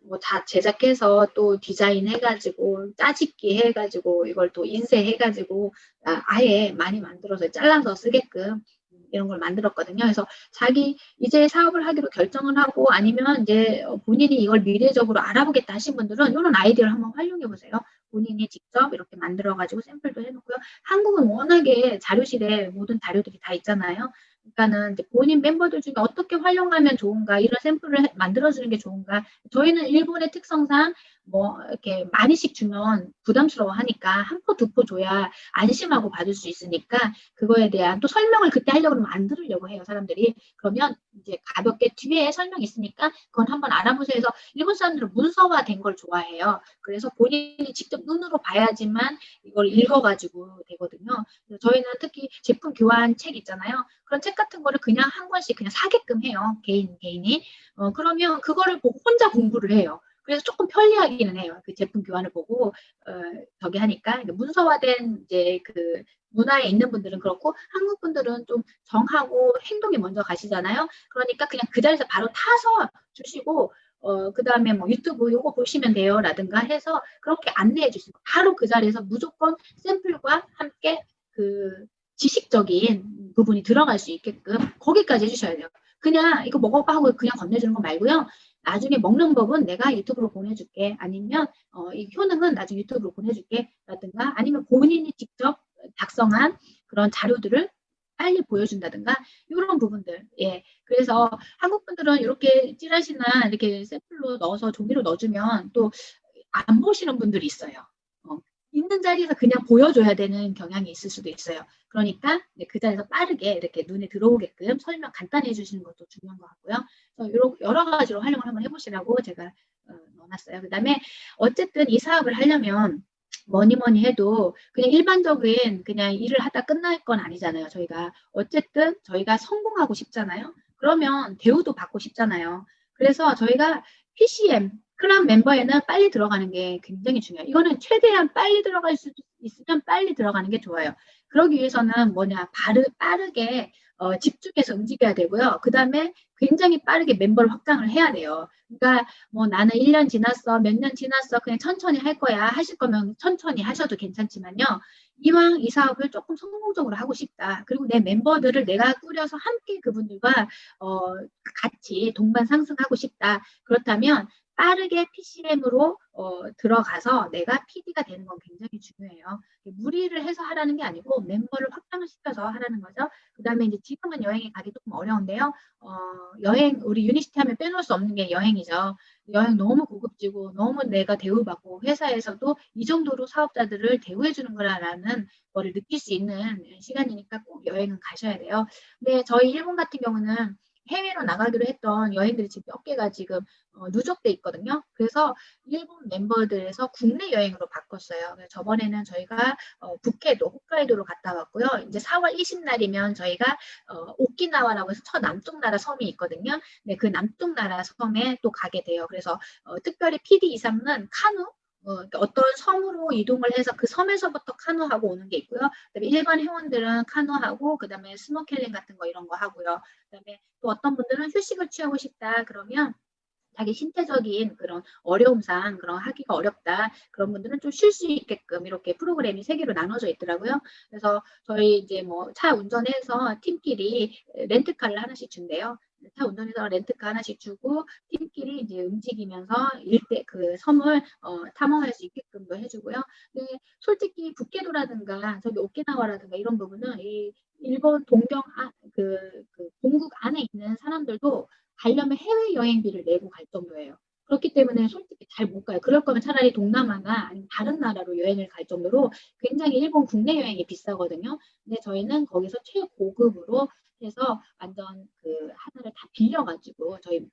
뭐다 제작해서 또 디자인 해가지고 짜집기 해가지고 이걸 또 인쇄해가지고 아예 많이 만들어서 잘라서 쓰게끔 이런 걸 만들었거든요. 그래서 자기 이제 사업을 하기로 결정을 하고 아니면 이제 본인이 이걸 미래적으로 알아보겠다 하신 분들은 이런 아이디어를 한번 활용해 보세요. 본인이 직접 이렇게 만들어 가지고 샘플도 해놓고요. 한국은 워낙에 자료실에 모든 자료들이 다 있잖아요. 그러니까는 이제 본인 멤버들 중에 어떻게 활용하면 좋은가 이런 샘플을 만들어주는 게 좋은가. 저희는 일본의 특성상 뭐 이렇게 많이씩 주면 부담스러워 하니까 한 포, 두 포 줘야 안심하고 받을 수 있으니까 그거에 대한 또 설명을 그때 하려고 그러면 안 들으려고 해요, 사람들이. 그러면 이제 가볍게 뒤에 설명이 있으니까 그건 한번 알아보세요 해서 일본 사람들은 문서화된 걸 좋아해요. 그래서 본인이 직접 눈으로 봐야지만 이걸 읽어가지고 되거든요. 저희는 특히 제품 교환 책 있잖아요. 그런 책 같은 거를 그냥 한 권씩 그냥 사게끔 해요. 개인이. 그러면 그거를 보고 혼자 공부를 해요. 그래서 조금 편리하기는 해요. 그 제품 교환을 보고 저기 하니까 문서화된 이제 그 문화에 있는 분들은 그렇고 한국 분들은 좀 정하고 행동이 먼저 가시잖아요. 그러니까 그냥 그 자리에서 바로 타서 주시고 그 다음에 뭐 유튜브 요거 보시면 돼요 라든가 해서 그렇게 안내해 주시고 바로 그 자리에서 무조건 샘플과 함께 그 지식적인 부분이 들어갈 수 있게끔 거기까지 해주셔야 돼요. 그냥 이거 먹어봐 하고 그냥 건네주는 거 말고요. 나중에 먹는 법은 내가 유튜브로 보내줄게. 아니면 이 효능은 나중에 유튜브로 보내줄게. 라든가 아니면 본인이 직접 작성한 그런 자료들을 빨리 보여준다든가 이런 부분들. 예. 그래서 한국 분들은 이렇게 찌라시나 이렇게 샘플로 넣어서 종이로 넣어주면 또 안 보시는 분들이 있어요. 있는 자리에서 그냥 보여줘야 되는 경향이 있을 수도 있어요. 그러니까 그 자리에서 빠르게 이렇게 눈에 들어오게끔 설명 간단히 해주시는 것도 중요한 것 같고요. 여러 가지로 활용을 한번 해보시라고 제가 넣어놨어요. 그 다음에 어쨌든 이 사업을 하려면 뭐니 해도 그냥 일반적인 그냥 일을 하다 끝날 건 아니잖아요. 저희가 어쨌든 저희가 성공하고 싶잖아요. 그러면 대우도 받고 싶잖아요. 그래서 저희가 PCM 클럽 멤버에는 빨리 들어가는 게 굉장히 중요해요. 이거는 최대한 빨리 들어갈 수 있으면 빨리 들어가는 게 좋아요. 그러기 위해서는 뭐냐, 빠르게 집중해서 움직여야 되고요. 그 다음에 굉장히 빠르게 멤버를 확장을 해야 돼요. 그러니까 뭐 나는 1년 지났어, 몇 년 지났어, 그냥 천천히 할 거야. 하실 거면 천천히 하셔도 괜찮지만요. 이왕 이 사업을 조금 성공적으로 하고 싶다. 그리고 내 멤버들을 내가 꾸려서 함께 그분들과 같이 동반 상승하고 싶다. 그렇다면 빠르게 PCM으로 들어가서 내가 PD가 되는 건 굉장히 중요해요. 무리를 해서 하라는 게 아니고 멤버를 확장을 시켜서 하라는 거죠. 그 다음에 이제 지금은 여행에 가기 조금 어려운데요. 여행, 우리 유니시티 하면 빼놓을 수 없는 게 여행이죠. 여행 너무 고급지고 너무 내가 대우받고 회사에서도 이 정도로 사업자들을 대우해 주는 거라는 거를 느낄 수 있는 시간이니까 꼭 여행은 가셔야 돼요. 근데 저희 일본 같은 경우는 해외로 나가기로 했던 여행들이 지금 몇 개가 지금 누적돼 있거든요. 그래서 일본 멤버들에서 국내 여행으로 바꿨어요. 저번에는 저희가 북해도, 홋카이도로 갔다 왔고요. 이제 4월 20날이면 저희가 오키나와라고 해서 저 남쪽 나라 섬이 있거든요. 네, 그 남쪽 나라 섬에 또 가게 돼요. 그래서 특별히 PD 이상은 카누, 그러니까 어떤 섬으로 이동을 해서 그 섬에서부터 카누하고 오는 게 있고요. 그다음에 일반 회원들은 카누하고 그다음에 스노켈링 같은 거 이런 거 하고요. 그다음에 또 어떤 분들은 휴식을 취하고 싶다 그러면 자기 신체적인 그런 어려움상 그런 하기가 어렵다. 그런 분들은 좀 쉴 수 있게끔 이렇게 프로그램이 세 개로 나눠져 있더라고요. 그래서 저희 이제 뭐 차 운전해서 팀끼리 렌트카를 하나씩 준대요. 차 운전해서 렌트카 하나씩 주고 팀끼리 이제 움직이면서 일대 그 섬을 탐험할 수 있게끔도 해주고요. 근데 솔직히 북계도라든가 저기 오키나와라든가 이런 부분은 이 일본 동경 그 본국 안에 있는 사람들도 가려면 해외 여행비를 내고 갈 정도예요. 그렇기 때문에 솔직히 잘 못 가요. 그럴 거면 차라리 동남아나 아니면 다른 나라로 여행을 갈 정도로 굉장히 일본 국내 여행이 비싸거든요. 근데 저희는 거기서 최고급으로 해서 완전 그 하나를 다 빌려가지고 저희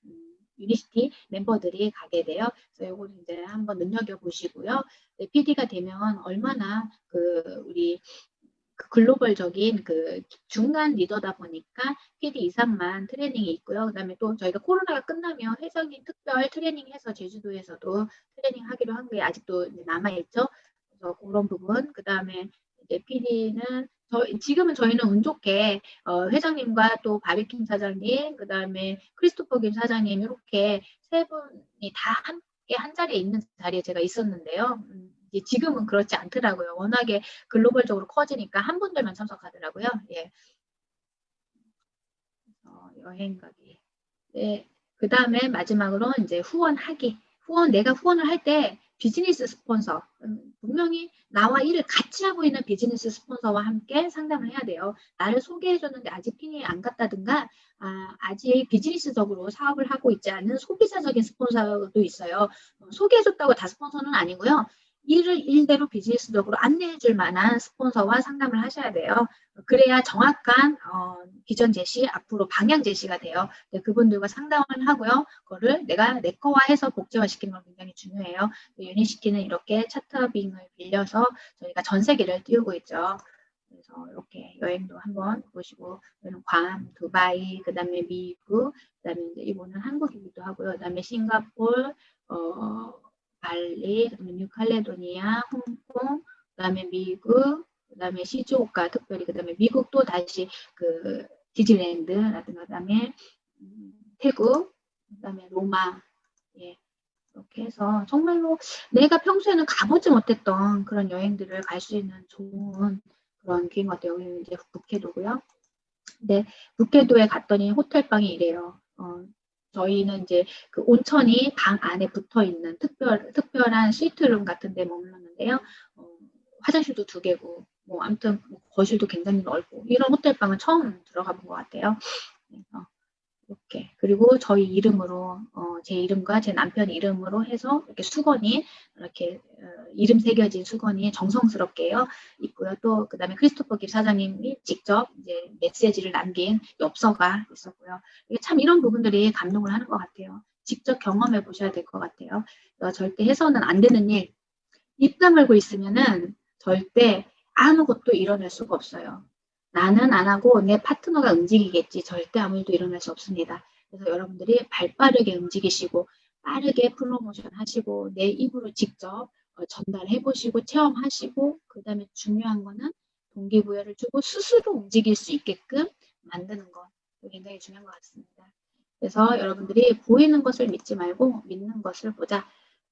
유니시티 멤버들이 가게 돼요. 그래서 이거는 이제 한번 눈여겨보시고요. PD가 되면 얼마나 우리 그 글로벌적인 그 중간 리더다 보니까 PD 이상만 트레이닝이 있고요. 그다음에 또 저희가 코로나가 끝나면 회장님 특별 트레이닝 해서 제주도에서도 트레이닝 하기로 한 게 아직도 남아 있죠. 그래서 그런 부분. 그다음에 이제 PD는 지금은 저희는 운 좋게 회장님과 또 바비킴 사장님, 그다음에 크리스토퍼 김 사장님 이렇게 세 분이 다 함께 한 자리에 있는 자리에 제가 있었는데요. 지금은 그렇지 않더라고요. 워낙에 글로벌적으로 커지니까 한 분들만 참석하더라고요. 예. 여행 가기. 네. 그 다음에 마지막으로 이제 후원하기. 내가 후원을 할 때 비즈니스 스폰서. 분명히 나와 일을 같이 하고 있는 비즈니스 스폰서와 함께 상담을 해야 돼요. 나를 소개해줬는데 아직 핀이 안 갔다든가, 아직 비즈니스적으로 사업을 하고 있지 않은 소비자적인 스폰서도 있어요. 소개해줬다고 다 스폰서는 아니고요. 일을 일대로 비즈니스적으로 안내해줄 만한 스폰서와 상담을 하셔야 돼요. 그래야 정확한 비전 제시, 앞으로 방향 제시가 돼요. 네, 그분들과 상담을 하고요. 그거를 내가 내 거화해서 복제화시키는 건 굉장히 중요해요. 유니시티는 이렇게 차트빙을 빌려서 저희가 전 세계를 띄우고 있죠. 그래서 이렇게 여행도 한번 보시고, 괌, 두바이, 그 다음에 미국, 그 다음에 이제 이번은 한국이기도 하고요. 그 다음에 싱가포르, 발리, 그다음에 뉴칼레도니아, 홍콩, 그다음에 미국, 그다음에 시즈오카 특별히 그다음에 미국도 다시 그 디즈니랜드라든가 그다음에 태국, 그다음에 로마, 예. 이렇게 해서 정말로 내가 평소에는 가보지 못했던 그런 여행들을 갈 수 있는 좋은 그런 기회인 것 같아요. 여기는 이제 북해도고요. 근데 북해도에 갔더니 호텔방이 이래요. 저희는 이제 그 온천이 방 안에 붙어 있는 특별한 스위트룸 같은 데 머물렀는데요. 화장실도 2개고, 뭐, 아무튼, 거실도 굉장히 넓고, 이런 호텔방은 처음 들어가 본 것 같아요. 그래서 이렇게. 그리고 저희 이름으로, 제 이름과 제 남편 이름으로 해서 이렇게 수건이, 이렇게, 이름 새겨진 수건이 정성스럽게요. 있고요. 또, 그 다음에 크리스토퍼 깁 사장님이 직접 이제 메시지를 남긴 엽서가 있었고요. 이게 참 이런 부분들이 감동을 하는 것 같아요. 직접 경험해 보셔야 될 것 같아요. 절대 해서는 안 되는 일, 입 다물고 있으면은 절대 아무것도 일어날 수가 없어요. 나는 안 하고 내 파트너가 움직이겠지. 절대 아무 일도 일어날 수 없습니다. 그래서 여러분들이 발빠르게 움직이시고 빠르게 프로모션 하시고 내 입으로 직접 전달해 보시고 체험하시고 그다음에 중요한 거는 동기부여를 주고 스스로 움직일 수 있게끔 만드는 것. 굉장히 중요한 것 같습니다. 그래서 여러분들이 보이는 것을 믿지 말고 믿는 것을 보자.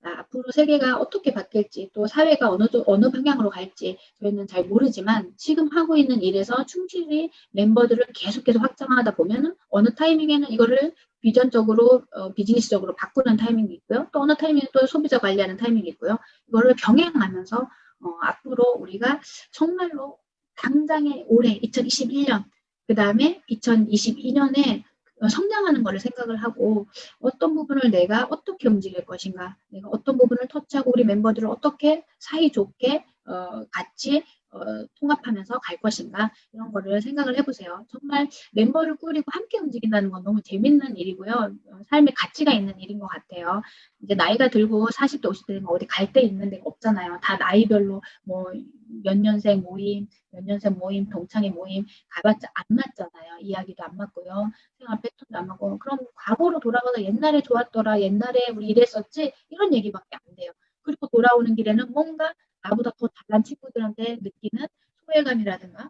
앞으로 세계가 어떻게 바뀔지 또 사회가 어느 방향으로 갈지 저희는 잘 모르지만 지금 하고 있는 일에서 충실히 멤버들을 계속 확장하다 보면 어느 타이밍에는 이거를 비전적으로 비즈니스적으로 바꾸는 타이밍이 있고요. 또 어느 타이밍에 또 소비자 관리하는 타이밍이 있고요. 이거를 병행하면서 앞으로 우리가 정말로 당장의 올해 2021년 그 다음에 2022년에 성장하는 거를 생각을 하고 어떤 부분을 내가 어떻게 움직일 것인가, 내가 어떤 부분을 터치하고 우리 멤버들을 어떻게 사이좋게 같이 통합하면서 갈 것인가 이런 거를 생각을 해보세요. 정말 멤버를 꾸리고 함께 움직인다는 건 너무 재밌는 일이고요. 삶의 가치가 있는 일인 것 같아요. 이제 나이가 들고 40대, 50대 되면 어디 갈 데 있는 데가 없잖아요. 다 나이별로 뭐 몇 년생 모임, 몇 년생 모임, 동창회 모임 가봤자 안 맞잖아요. 이야기도 안 맞고요. 생활 패턴도 안 맞고 그럼 과거로 돌아가서 옛날에 좋았더라 옛날에 우리 이랬었지 이런 얘기밖에 안 돼요. 그리고 돌아오는 길에는 뭔가 나보다 더 잘난 친구들한테 느끼는 소외감이라든가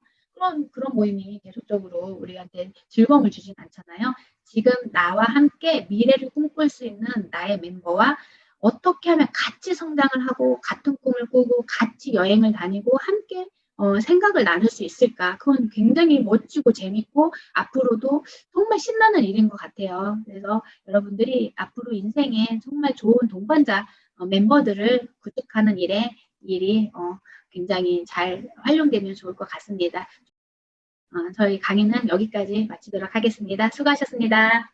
그런 모임이 계속적으로 우리한테 즐거움을 주진 않잖아요. 지금 나와 함께 미래를 꿈꿀 수 있는 나의 멤버와 어떻게 하면 같이 성장을 하고 같은 꿈을 꾸고 같이 여행을 다니고 함께 생각을 나눌 수 있을까? 그건 굉장히 멋지고 재밌고 앞으로도 정말 신나는 일인 것 같아요. 그래서 여러분들이 앞으로 인생에 정말 좋은 동반자 멤버들을 구축하는 일이 굉장히 잘 활용되면 좋을 것 같습니다. 저희 강의는 여기까지 마치도록 하겠습니다. 수고하셨습니다.